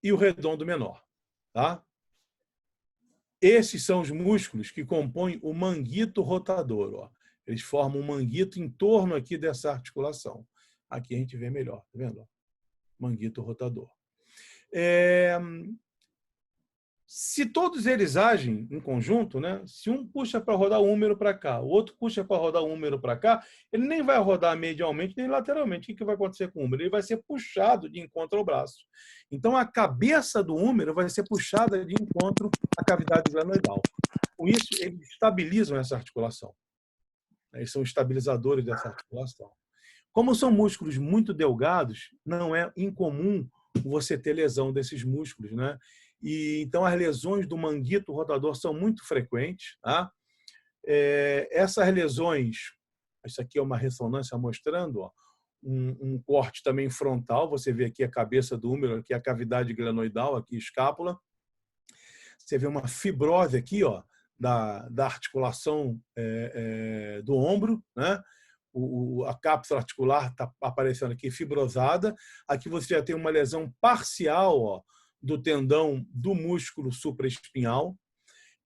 e o redondo menor. Tá? Esses são os músculos que compõem o manguito rotador. Eles formam um manguito em torno aqui dessa articulação. Aqui a gente vê melhor, tá vendo? Manguito rotador. Se todos eles agem em conjunto, né? Se um puxa para rodar o húmero para cá, o outro puxa para rodar o húmero para cá, ele nem vai rodar medialmente nem lateralmente. O que vai acontecer com o húmero? Ele vai ser puxado de encontro ao braço. Então, a cabeça do húmero vai ser puxada de encontro à cavidade glenoidal. Com isso, eles estabilizam essa articulação. Eles são estabilizadores dessa articulação. Como são músculos muito delgados, não é incomum você ter lesão desses músculos, né? E então as lesões do manguito rotador são muito frequentes, tá? Essas lesões, isso aqui é uma ressonância mostrando, ó, um corte também frontal, você vê aqui a cabeça do húmero, aqui a cavidade glenoidal, aqui a escápula. Você vê uma fibrose aqui, ó, da articulação do ombro, né? A cápsula articular está aparecendo aqui fibrosada. Aqui você já tem uma lesão parcial, ó, do tendão do músculo supraespinhal.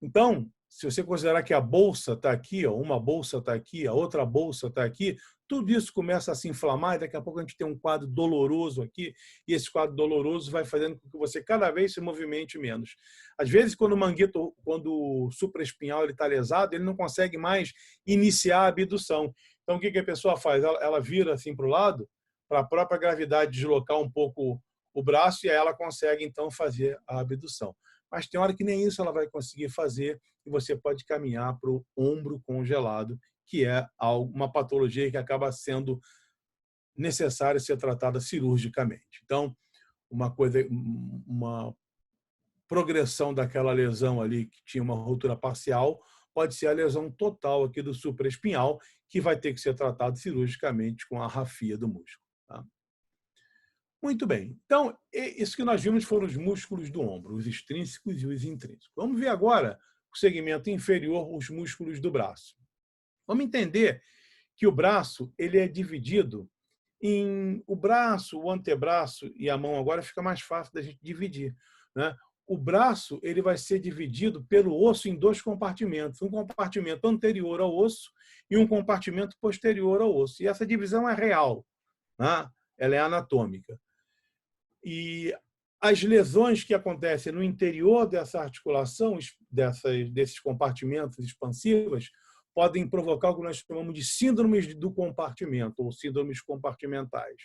Então, se você considerar que a bolsa está aqui, ó, uma bolsa está aqui, a outra bolsa está aqui, tudo isso começa a se inflamar e daqui a pouco a gente tem um quadro doloroso aqui e esse quadro doloroso vai fazendo com que você cada vez se movimente menos. Às vezes, quando o supraespinhal está lesado, ele não consegue mais iniciar a abdução. Então, o que a pessoa faz? Ela vira assim para o lado, para a própria gravidade deslocar um pouco o braço e aí ela consegue, então, fazer a abdução. Mas tem hora que nem isso ela vai conseguir fazer e você pode caminhar para o ombro congelado, que é uma patologia que acaba sendo necessária ser tratada cirurgicamente. Então, uma progressão daquela lesão ali que tinha uma ruptura parcial pode ser a lesão total aqui do supraespinhal, que vai ter que ser tratado cirurgicamente com a rafia do músculo. Tá? Muito bem. Então, isso que nós vimos foram os músculos do ombro, os extrínsecos e os intrínsecos. Vamos ver agora o segmento inferior, os músculos do braço. Vamos entender que o braço ele é dividido em o braço, o antebraço e a mão. Agora fica mais fácil da gente dividir, né? O braço ele vai ser dividido pelo osso em dois compartimentos, um compartimento anterior ao osso e um compartimento posterior ao osso. E essa divisão é real, né? Ela é anatômica. E as lesões que acontecem no interior dessa articulação, desses compartimentos expansivas, podem provocar o que nós chamamos de síndromes do compartimento, ou síndromes compartimentais.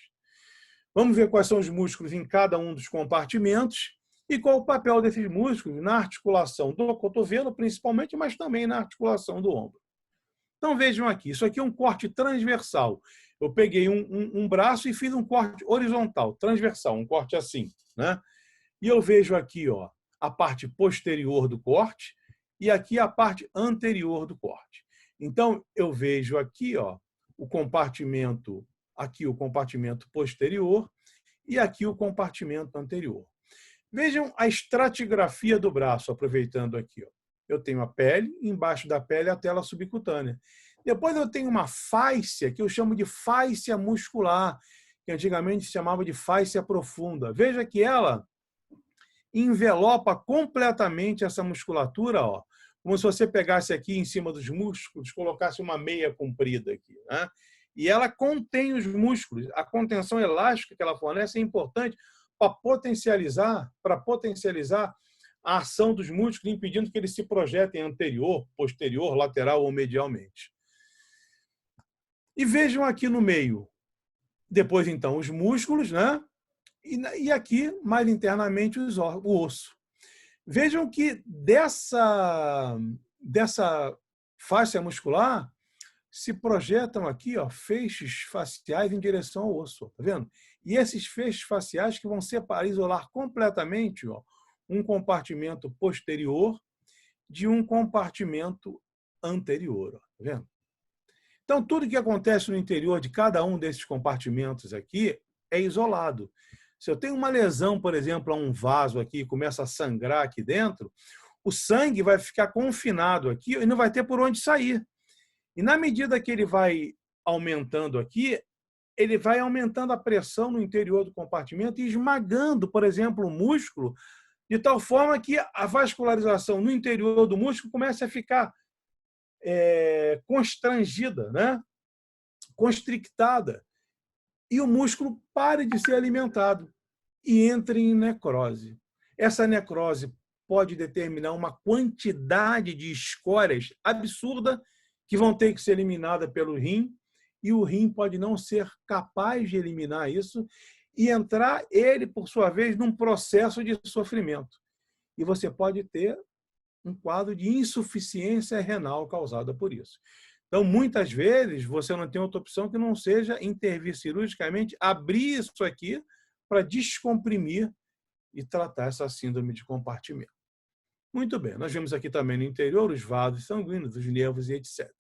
Vamos ver quais são os músculos em cada um dos compartimentos e qual o papel desses músculos na articulação do cotovelo, principalmente, mas também na articulação do ombro. Então, vejam aqui, isso aqui é um corte transversal. Eu peguei um braço e fiz um corte horizontal, transversal, um corte assim, né? E eu vejo aqui, ó, a parte posterior do corte e aqui a parte anterior do corte. Então, eu vejo aqui, ó, o compartimento posterior e aqui o compartimento anterior. Vejam a estratigrafia do braço, aproveitando aqui, ó. Eu tenho a pele, embaixo da pele a tela subcutânea. Depois eu tenho uma fáscia, que eu chamo de fáscia muscular, que antigamente se chamava de fáscia profunda. Veja que ela envelopa completamente essa musculatura, ó, como se você pegasse aqui em cima dos músculos, colocasse uma meia comprida aqui, né? E ela contém os músculos. A contenção elástica que ela fornece é importante para potencializar a ação dos músculos, impedindo que eles se projetem anterior, posterior, lateral ou medialmente. E vejam aqui no meio, depois então os músculos, né? E aqui, mais internamente, o osso. Vejam que dessa fáscia muscular se projetam aqui, ó, feixes faciais em direção ao osso, tá vendo? E esses feixes faciais que vão separar, isolar completamente, ó, um compartimento posterior de um compartimento anterior, ó, tá vendo? Então, tudo que acontece no interior de cada um desses compartimentos aqui é isolado. Se eu tenho uma lesão, por exemplo, a um vaso aqui e começa a sangrar aqui dentro, o sangue vai ficar confinado aqui e não vai ter por onde sair. E na medida que ele vai aumentando aqui, ele vai aumentando a pressão no interior do compartimento e esmagando, por exemplo, o músculo, de tal forma que a vascularização no interior do músculo começa a ficar constrangida, né? Constrictada, e o músculo pare de ser alimentado e entre em necrose. Essa necrose pode determinar uma quantidade de escórias absurda que vão ter que ser eliminadas pelo rim, e o rim pode não ser capaz de eliminar isso e entrar ele, por sua vez, num processo de sofrimento. E você pode ter um quadro de insuficiência renal causada por isso. Então, muitas vezes, você não tem outra opção que não seja intervir cirurgicamente, abrir isso aqui para descomprimir e tratar essa síndrome de compartimento. Muito bem, nós vemos aqui também no interior os vasos sanguíneos, os nervos e etc.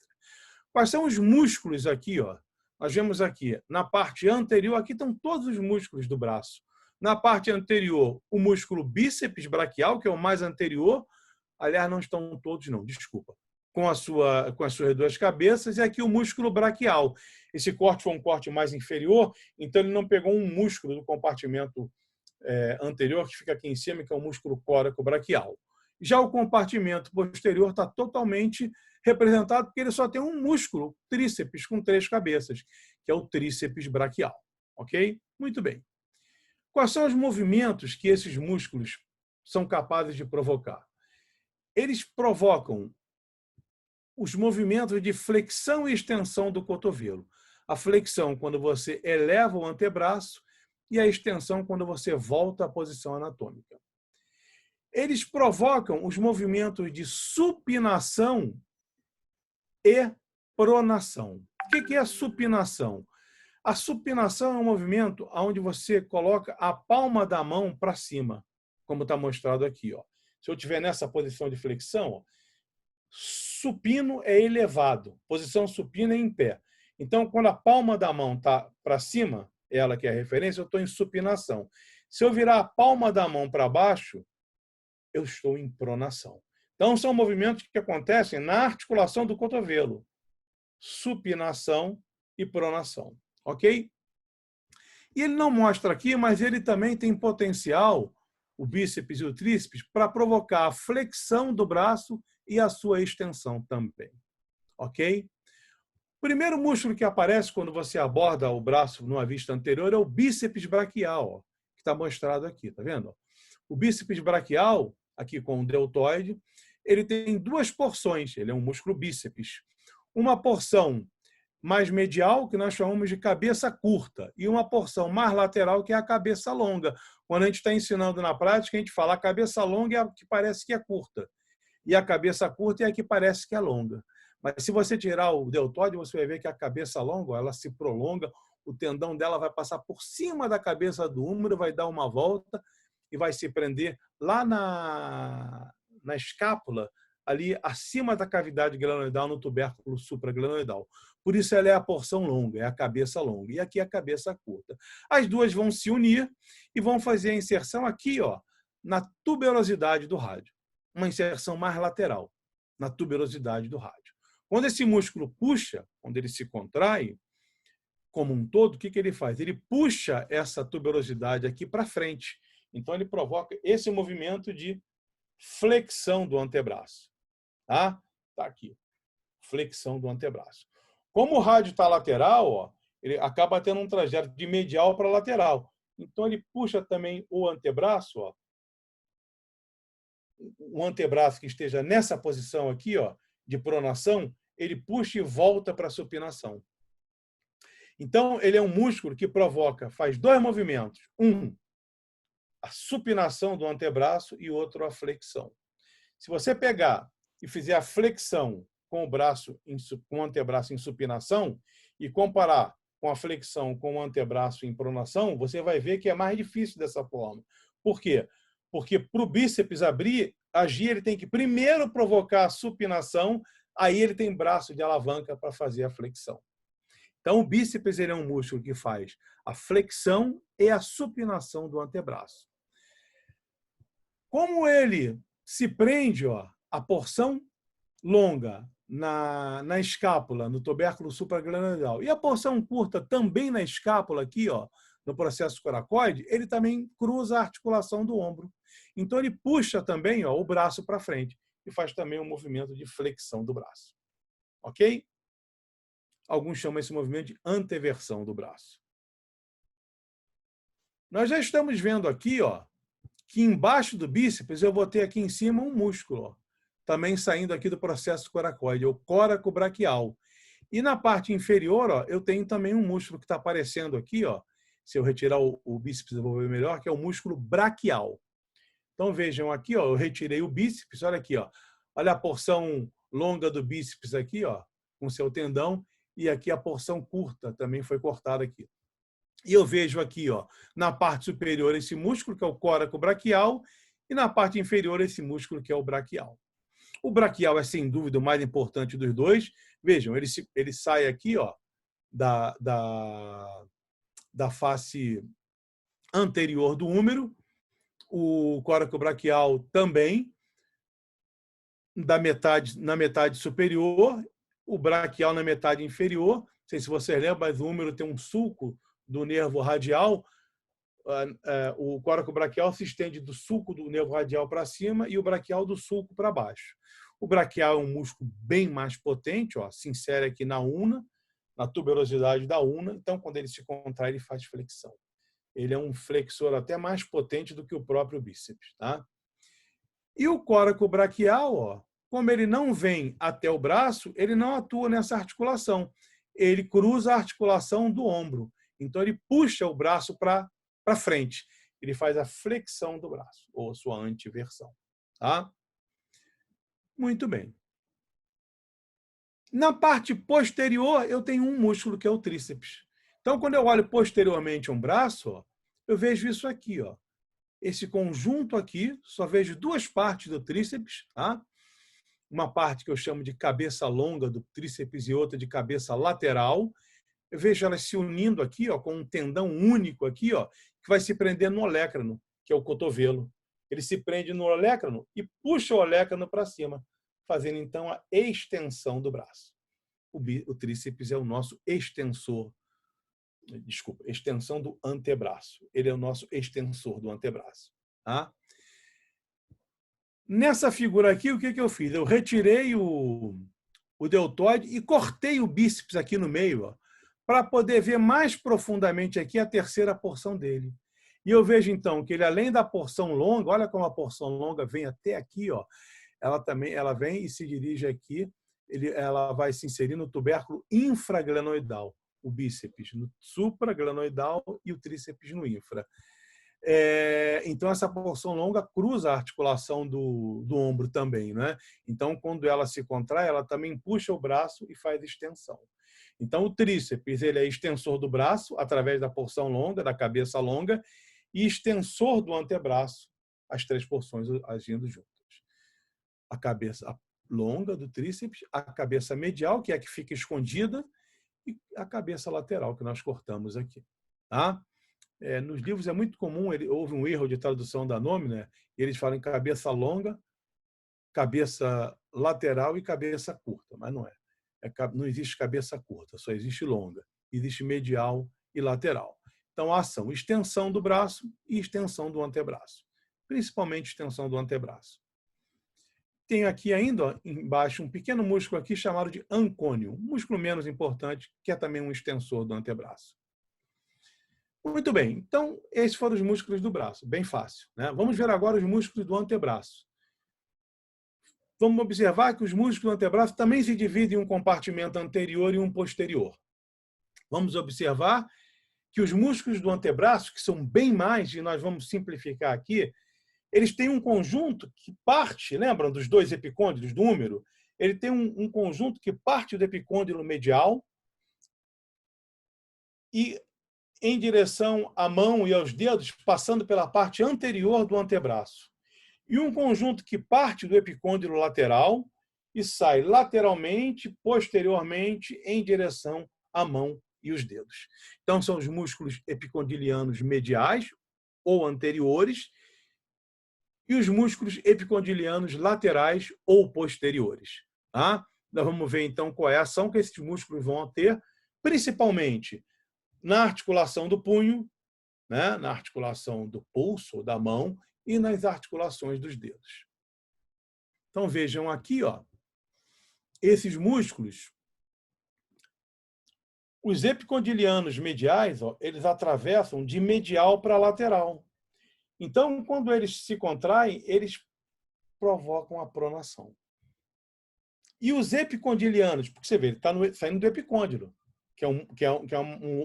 Quais são os músculos aqui? Ó? Nós vemos aqui, na parte anterior, aqui estão todos os músculos do braço. Na parte anterior, o músculo bíceps braquial, que é o mais anterior. Aliás, não estão todos, não, desculpa. Com as suas duas cabeças, e aqui o músculo braquial. Esse corte foi um corte mais inferior, então ele não pegou um músculo do compartimento anterior, que fica aqui em cima, que é o músculo córaco-braquial. Já o compartimento posterior está totalmente representado porque ele só tem um músculo, tríceps, com 3 cabeças, que é o tríceps braquial. Ok? Muito bem. Quais são os movimentos que esses músculos são capazes de provocar? Eles provocam os movimentos de flexão e extensão do cotovelo. A flexão, quando você eleva o antebraço, e a extensão, quando você volta à posição anatômica. Eles provocam os movimentos de supinação e pronação. O que é a supinação? A supinação é um movimento onde você coloca a palma da mão para cima, como está mostrado aqui. Ó. Se eu estiver nessa posição de flexão, ó, supino é elevado, posição supina é em pé. Então, quando a palma da mão está para cima, ela que é a referência, eu estou em supinação. Se eu virar a palma da mão para baixo, eu estou em pronação. Então, são movimentos que acontecem na articulação do cotovelo. Supinação e pronação. Ok? E ele não mostra aqui, mas ele também tem potencial, o bíceps e o tríceps, para provocar a flexão do braço e a sua extensão também. Ok? O primeiro músculo que aparece quando você aborda o braço numa vista anterior é o bíceps braquial, ó, que está mostrado aqui, tá vendo? O bíceps braquial, aqui com o deltoide, ele tem 2 porções, ele é um músculo bíceps. Uma porção mais medial, que nós chamamos de cabeça curta, e uma porção mais lateral, que é a cabeça longa. Quando a gente está ensinando na prática, a gente fala a cabeça longa é a que parece que é curta, e a cabeça curta é a que parece que é longa. Mas se você tirar o deltoide, você vai ver que a cabeça longa, ela se prolonga, o tendão dela vai passar por cima da cabeça do húmero, vai dar uma volta e vai se prender lá na escápula, ali acima da cavidade glenoidal, no tubérculo supraglenoidal. Por isso ela é a porção longa, é a cabeça longa. E aqui a cabeça curta. As duas vão se unir e vão fazer a inserção aqui, ó, na tuberosidade do rádio. Uma inserção mais lateral, na tuberosidade do rádio. Quando esse músculo puxa, quando ele se contrai, como um todo, o que ele faz? Ele puxa essa tuberosidade aqui para frente. Então, ele provoca esse movimento de flexão do antebraço. Tá? Tá aqui. Flexão do antebraço. Como o rádio está lateral, ó, ele acaba tendo um trajeto de medial para lateral. Então, ele puxa também o antebraço, ó, o antebraço que esteja nessa posição aqui, ó, de pronação, ele puxa e volta para a supinação. Então, ele é um músculo que provoca, faz 2 movimentos. Um, a supinação do antebraço e outro, a flexão. Se você pegar e fizer a flexão com o antebraço em supinação e comparar com a flexão com o antebraço em pronação, você vai ver que é mais difícil dessa forma. Por quê? Porque para o bíceps agir, ele tem que primeiro provocar a supinação, aí ele tem braço de alavanca para fazer a flexão. Então, o bíceps ele é um músculo que faz a flexão e a supinação do antebraço. Como ele se prende, ó, a porção longa na escápula, no tubérculo supraglenoidal, e a porção curta também na escápula, aqui, ó, no processo coracoide, ele também cruza a articulação do ombro. Então, ele puxa também, ó, o braço para frente e faz também um movimento de flexão do braço. Ok? Alguns chamam esse movimento de anteversão do braço. Nós já estamos vendo aqui, ó, que embaixo do bíceps eu vou ter aqui em cima um músculo, ó, também saindo aqui do processo coracoide, o córaco braquial. E na parte inferior, ó, eu tenho também um músculo que está aparecendo aqui, ó, se eu retirar o bíceps eu vou ver melhor, que é o músculo braquial. Então vejam aqui, ó, eu retirei o bíceps, olha aqui, ó, olha a porção longa do bíceps aqui, ó, com seu tendão, e aqui a porção curta também foi cortada aqui. E eu vejo aqui, ó, na parte superior esse músculo, que é o córaco braquial, E na parte inferior, esse músculo que é o braquial. O braquial é, sem dúvida, o mais importante dos dois. Vejam, ele sai aqui, ó, da face anterior do húmero, o coracobraquial também, na metade superior, o braquial na metade inferior. Não sei se vocês lembram, mas o húmero tem um sulco do nervo radial. O coracobraquial se estende do sulco do nervo radial para cima e o braquial do sulco para baixo. O braquial é um músculo bem mais potente, ó, se insere aqui na una, na tuberosidade da una. Então, quando ele se contrai, ele faz flexão. Ele é um flexor até mais potente do que o próprio bíceps. Tá? E o coracobraquial, ó, como ele não vem até o braço, ele não atua nessa articulação. Ele cruza a articulação do ombro. Então, ele puxa o braço para frente. Ele faz a flexão do braço, ou a sua antiversão. Tá? Muito bem. Na parte posterior, eu tenho um músculo, que é o tríceps. Então, quando eu olho posteriormente um braço, ó, eu vejo isso aqui. Ó. Esse conjunto aqui, só vejo duas partes do tríceps. Tá? Uma parte que eu chamo de cabeça longa do tríceps e outra de cabeça lateral. Eu vejo elas se unindo aqui, ó, com um tendão único aqui, ó, que vai se prender no olécrano, que é o cotovelo. Ele se prende no olécrano e puxa o olécrano para cima, fazendo então a extensão do braço. O tríceps é o nosso extensor. Desculpa, extensão do antebraço. Ele é o nosso extensor do antebraço. Tá? Nessa figura aqui, o que eu fiz? Eu retirei o deltoide e cortei o bíceps aqui no meio, para poder ver mais profundamente aqui a terceira porção dele. E eu vejo, então, que ele, além da porção longa, olha como a porção longa vem até aqui, ó, ela vem e se dirige aqui, ela vai se inserir no tubérculo infraglenoidal, o bíceps no supraglenoidal e o tríceps no infra. Então, essa porção longa cruza a articulação do ombro também. Né? Então, quando ela se contrai, ela também puxa o braço e faz extensão. Então, o tríceps ele é extensor do braço, através da porção longa, da cabeça longa, e extensor do antebraço, as três porções agindo juntas. A cabeça longa do tríceps, a cabeça medial, que é a que fica escondida, e a cabeça lateral, que nós cortamos aqui. Tá? Nos livros é muito comum, houve um erro de tradução da nome, né? Eles falam em cabeça longa, cabeça lateral e cabeça curta, mas não é. Não existe cabeça curta, só existe longa. Existe medial e lateral. Então, a ação, extensão do braço e extensão do antebraço. Principalmente extensão do antebraço. Tenho aqui ainda, ó, embaixo, um pequeno músculo aqui chamado de ancônio, um músculo menos importante, que é também um extensor do antebraço. Muito bem, então, esses foram os músculos do braço, bem fácil. Né? Vamos ver agora os músculos do antebraço. Vamos observar que os músculos do antebraço também se dividem em um compartimento anterior e um posterior. Vamos observar que os músculos do antebraço, que são bem mais, e nós vamos simplificar aqui, eles têm um conjunto que parte, lembram dos dois epicôndilos do húmero? Ele tem um conjunto que parte do epicôndilo medial e em direção à mão e aos dedos, passando pela parte anterior do antebraço. E um conjunto que parte do epicôndilo lateral e sai lateralmente, posteriormente, em direção à mão e os dedos. Então, são os músculos epicondilianos mediais ou anteriores e os músculos epicondilianos laterais ou posteriores. Tá? Nós vamos ver, então, qual é a ação que esses músculos vão ter, principalmente na articulação do punho, né? Na articulação do pulso, da mão, e nas articulações dos dedos. Então, vejam aqui, ó, esses músculos, os epicondilianos mediais, ó, eles atravessam de medial para lateral. Então, quando eles se contraem, eles provocam a pronação. E os epicondilianos, porque você vê, ele está saindo do epicôndilo, que é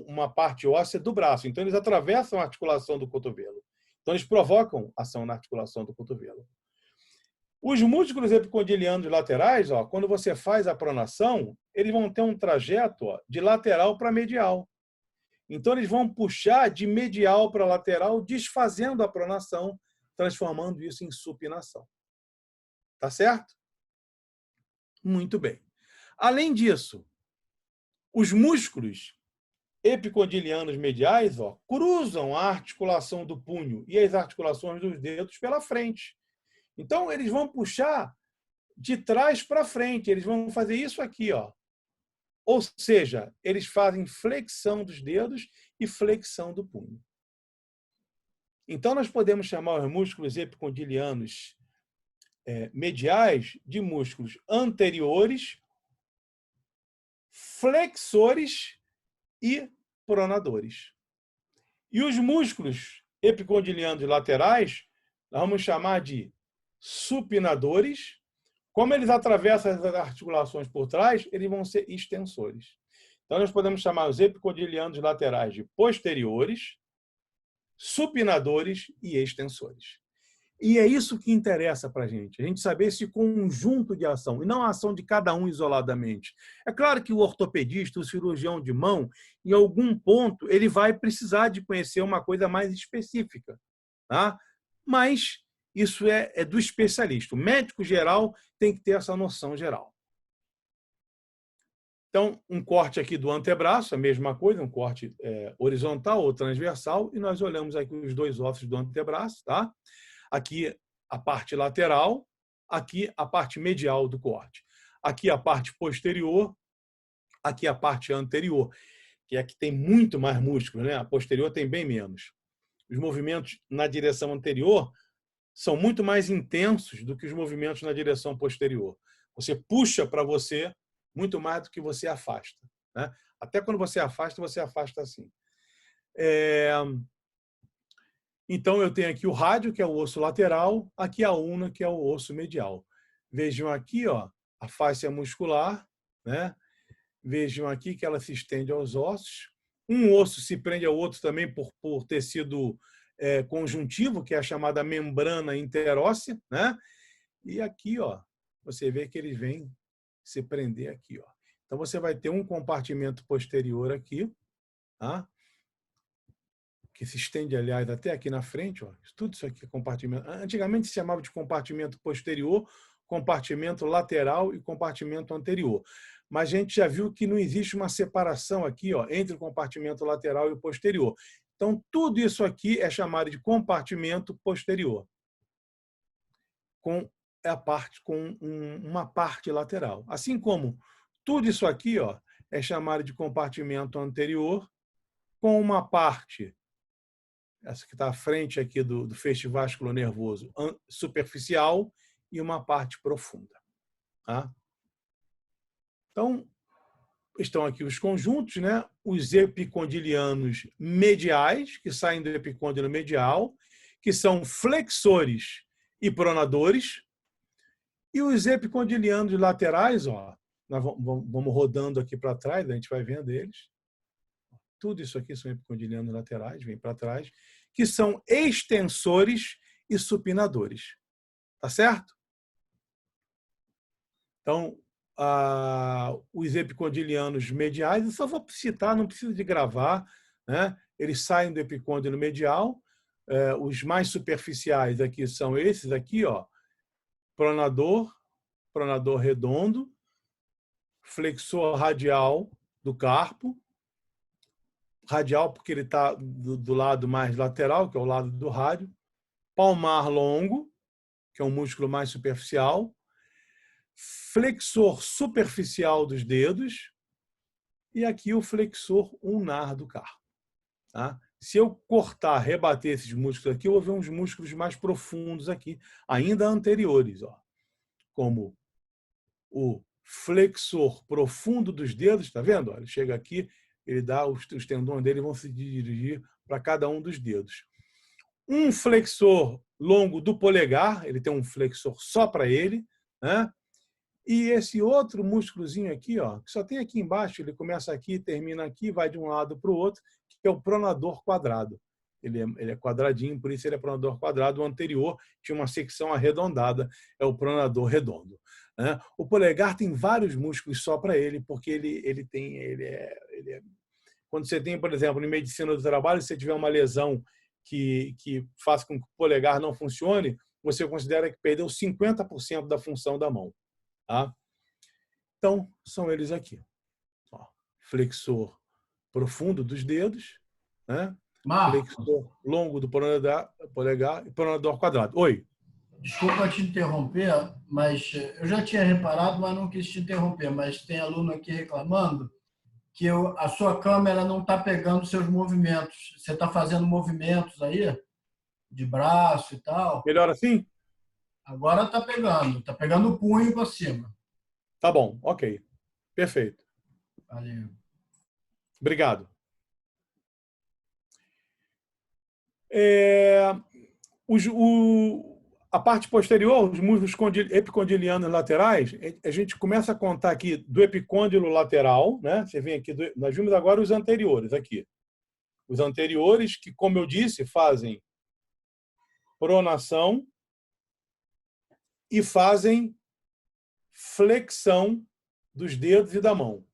uma parte óssea do braço. Então, eles atravessam a articulação do cotovelo. Então, eles provocam ação na articulação do cotovelo. Os músculos epicondilianos laterais, ó, quando você faz a pronação, eles vão ter um trajeto, ó, de lateral para medial. Então, eles vão puxar de medial para lateral, desfazendo a pronação, transformando isso em supinação. Tá certo? Muito bem. Além disso, os músculos epicondilianos mediais cruzam a articulação do punho e as articulações dos dedos pela frente. Então, eles vão puxar de trás para frente. Eles vão fazer isso aqui. Ou seja, eles fazem flexão dos dedos e flexão do punho. Então, nós podemos chamar os músculos epicondilianos mediais de músculos anteriores, flexores e pronadores. E os músculos epicondilianos laterais, nós vamos chamar de supinadores. Como eles atravessam as articulações por trás, eles vão ser extensores. Então, nós podemos chamar os epicondilianos laterais de posteriores, supinadores e extensores. E é isso que interessa para a gente saber esse conjunto de ação, e não a ação de cada um isoladamente. É claro que o ortopedista, o cirurgião de mão, em algum ponto, ele vai precisar de conhecer uma coisa mais específica. Tá? Mas isso é do especialista. O médico geral tem que ter essa noção geral. Então, um corte aqui do antebraço, a mesma coisa, um corte horizontal ou transversal, e nós olhamos aqui os dois ossos do antebraço, tá? Aqui a parte lateral, aqui a parte medial do corte. Aqui a parte posterior, aqui a parte anterior, que é que tem muito mais músculo, né? A posterior tem bem menos. Os movimentos na direção anterior são muito mais intensos do que os movimentos na direção posterior. Você puxa para você muito mais do que você afasta, né? Até quando você afasta assim. Então, eu tenho aqui o rádio, que é o osso lateral, aqui a ulna, que é o osso medial. Vejam aqui, a fáscia muscular, né? Vejam aqui que ela se estende aos ossos. Um osso se prende ao outro também por tecido conjuntivo, que é a chamada membrana interóssea, né? E aqui, você vê que eles vêm se prender aqui. Então, você vai ter um compartimento posterior aqui, tá? Que se estende, aliás, até aqui na frente. Tudo isso aqui é compartimento. Antigamente se chamava de compartimento posterior, compartimento lateral e compartimento anterior. Mas a gente já viu que não existe uma separação aqui entre o compartimento lateral e o posterior. Então, tudo isso aqui é chamado de compartimento posterior, com uma parte lateral. Assim como tudo isso aqui é chamado de compartimento anterior, com uma parte, essa que está à frente aqui do feixe vasculonervoso superficial, e uma parte profunda. Tá? Então, estão aqui os conjuntos, né? Os epicondilianos mediais, que saem do epicôndilo medial, que são flexores e pronadores, e os epicondilianos laterais, nós vamos rodando aqui para trás, a gente vai vendo eles. Tudo isso aqui são epicondilianos laterais, vem para trás, que são extensores e supinadores. Tá certo? Então, os epicondilianos mediais, eu só vou citar, não preciso de gravar, né? Eles saem do epicôndilo medial. Os mais superficiais aqui são esses aqui, pronador redondo, flexor radial do carpo, radial porque ele está do lado mais lateral, que é o lado do rádio, palmar longo, que é um músculo mais superficial, flexor superficial dos dedos e aqui o flexor ulnar do carpo. Tá? Se eu cortar, rebater esses músculos aqui, eu vou ver uns músculos mais profundos aqui, ainda anteriores, como o flexor profundo dos dedos, está vendo? Ele chega aqui, ele dá os tendões dele vão se dirigir para cada um dos dedos. Um flexor longo do polegar, ele tem um flexor só para ele, né? E esse outro músculozinho aqui, que só tem aqui embaixo, ele começa aqui, termina aqui, vai de um lado para o outro, que é o pronador quadrado. Ele é quadradinho, por isso ele é pronador quadrado. O anterior tinha uma secção arredondada, é o pronador redondo. O polegar tem vários músculos só para ele, porque quando você tem, por exemplo, em medicina do trabalho, se você tiver uma lesão que faça com que o polegar não funcione, você considera que perdeu 50% da função da mão. Tá? Então, são eles aqui. Ó, flexor profundo dos dedos, né? Marcos, Flexor longo do polegar e pronador quadrado. Oi. desculpa te interromper, mas eu já tinha reparado, mas não quis te interromper, mas tem aluno aqui reclamando que a sua câmera não está pegando seus movimentos. Você está fazendo movimentos aí, de braço e tal. Melhor assim? Agora está pegando o punho para cima. Tá bom, ok. Perfeito. Valeu. Obrigado. A parte posterior, os músculos epicondilianos laterais, a gente começa a contar aqui do epicôndilo lateral, né? Você vem aqui, nós vimos agora os anteriores aqui. Os anteriores que, como eu disse, fazem pronação e fazem flexão dos dedos e da mão.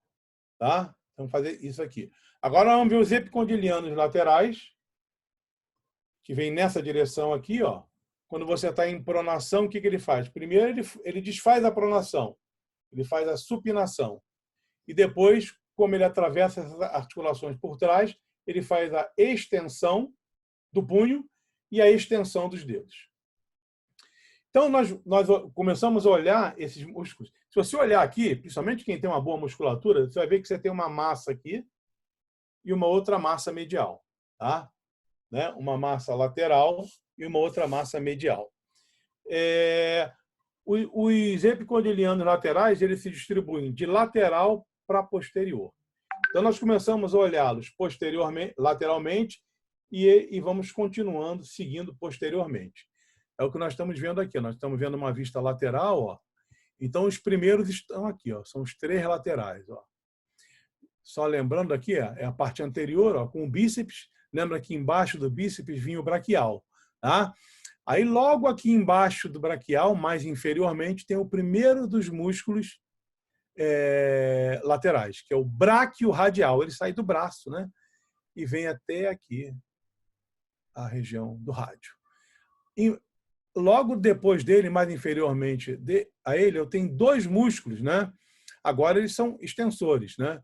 Tá? Vamos fazer isso aqui. Agora vamos ver os epicondilianos laterais, que vem nessa direção aqui, ó. Quando você está em pronação, o que ele faz? Primeiro, ele desfaz a pronação, ele faz a supinação. E depois, como ele atravessa essas articulações por trás, ele faz a extensão do punho e a extensão dos dedos. Então, nós começamos a olhar esses músculos. Se você olhar aqui, principalmente quem tem uma boa musculatura, você vai ver que você tem uma massa aqui e uma outra massa medial. Tá? Né? Uma massa lateral e uma outra massa medial. Os epicondilianos laterais, eles se distribuem de lateral para posterior. Então, nós começamos a olhá-los posteriormente, lateralmente, e vamos continuando, seguindo posteriormente. É o que nós estamos vendo aqui. Nós estamos vendo uma vista lateral. Ó. Então, os primeiros estão aqui. Ó. São os 3 laterais. Ó. Só lembrando aqui, ó, é a parte anterior, ó, com o bíceps. Lembra que embaixo do bíceps vinha o braquial. Tá? Aí, logo aqui embaixo do braquial, mais inferiormente, tem o primeiro dos músculos laterais, que é o bráquio radial. Ele sai do braço, né? E vem até aqui, a região do rádio. E logo depois dele, mais inferiormente a ele, eu tenho 2 músculos, né? Agora eles são extensores, né?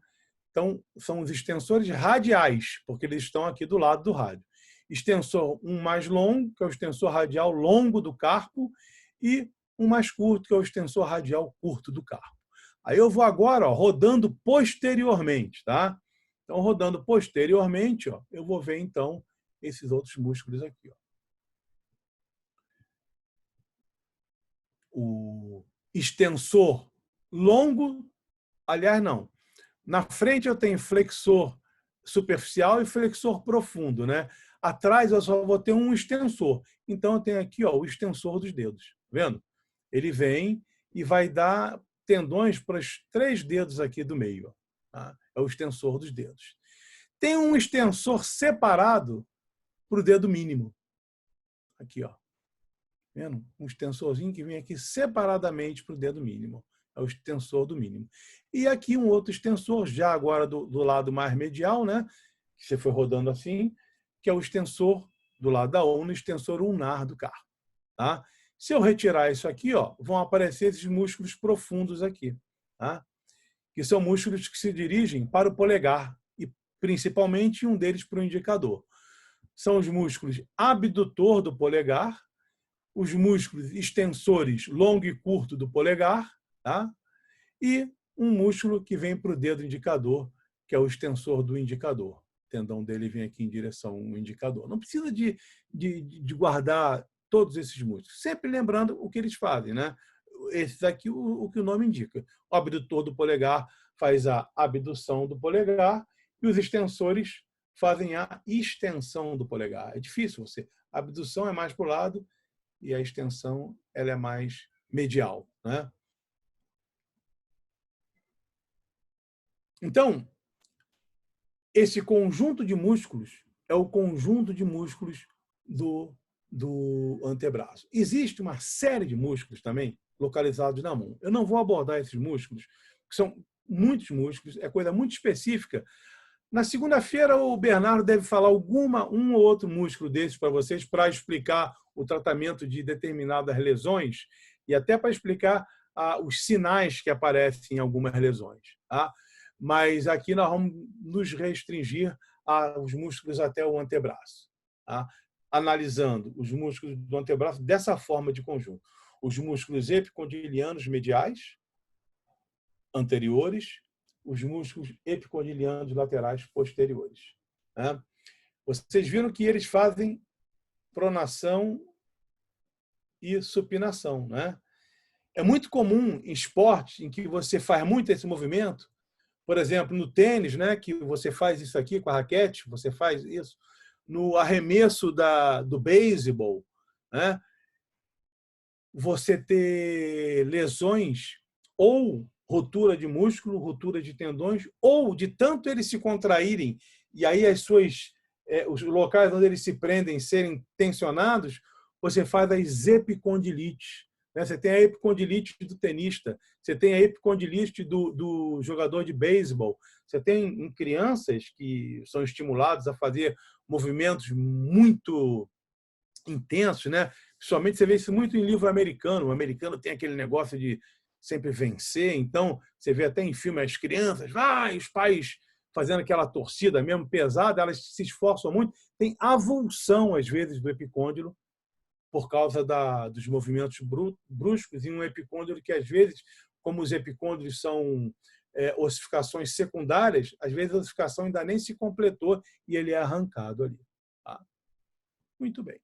Então, são os extensores radiais, porque eles estão aqui do lado do rádio. Extensor um mais longo, que é o extensor radial longo do carpo, e um mais curto, que é o extensor radial curto do carpo. Aí eu vou agora, ó, rodando posteriormente, tá? Então, rodando posteriormente, ó, eu vou ver, então, esses outros músculos aqui. Ó. O extensor longo, aliás, não. Na frente eu tenho flexor superficial e flexor profundo, né? Atrás eu só vou ter um extensor. Então eu tenho aqui, ó, o extensor dos dedos. Tá vendo? Ele vem e vai dar tendões para os 3 dedos aqui do meio. Ó, tá? É o extensor dos dedos. Tem um extensor separado para o dedo mínimo. Aqui, ó. Vendo? Um extensorzinho que vem aqui separadamente para o dedo mínimo. É o extensor do mínimo. E aqui um outro extensor, já agora do lado mais medial, né? Que você foi rodando assim, que é o extensor do lado da ulna, extensor ulnar do carpo. Tá? Se eu retirar isso aqui, ó, vão aparecer esses músculos profundos aqui. Tá? Que são músculos que se dirigem para o polegar e principalmente um deles para o indicador. São os músculos abdutor do polegar, os músculos extensores longo e curto do polegar, tá? E um músculo que vem para o dedo indicador, que é o extensor do indicador. O tendão dele vem aqui em direção ao indicador. Não precisa de guardar todos esses músculos. Sempre lembrando o que eles fazem, né? Esses aqui, o que o nome indica. O abdutor do polegar faz a abdução do polegar e os extensores fazem a extensão do polegar. É difícil você. A abdução é mais para o lado e a extensão ela é mais medial, né? Então, esse conjunto de músculos é o conjunto de músculos do antebraço. Existe uma série de músculos também localizados na mão. Eu não vou abordar esses músculos, que são muitos músculos, é coisa muito específica Na segunda-feira, o Bernardo deve falar um ou outro músculo desses para vocês, para explicar o tratamento de determinadas lesões e até para explicar os sinais que aparecem em algumas lesões. Tá? Mas aqui nós vamos nos restringir aos músculos até o antebraço, tá? Analisando os músculos do antebraço dessa forma de conjunto. Os músculos epicondilianos mediais, anteriores, os músculos epicondilianos laterais posteriores. Né? Vocês viram que eles fazem pronação e supinação. Né? É muito comum em esportes em que você faz muito esse movimento, por exemplo, no tênis, né, que você faz isso aqui com a raquete, você faz isso, no arremesso do beisebol, né, você ter lesões ou rotura de músculo, rotura de tendões, ou de tanto eles se contraírem e aí os locais onde eles se prendem serem tensionados, você faz as epicondilites. Você tem a epicondilite do tenista, você tem a epicondilite do jogador de beisebol, você tem em crianças que são estimulados a fazer movimentos muito intensos, né? Principalmente você vê isso muito em livro americano. O americano tem aquele negócio de sempre vencer, então você vê até em filme as crianças, os pais fazendo aquela torcida mesmo pesada, elas se esforçam muito, tem avulsão às vezes do epicôndilo por causa dos movimentos bruscos em um epicôndilo que às vezes, como os epicôndilos são ossificações secundárias, às vezes a ossificação ainda nem se completou e ele é arrancado ali. Tá? Muito bem.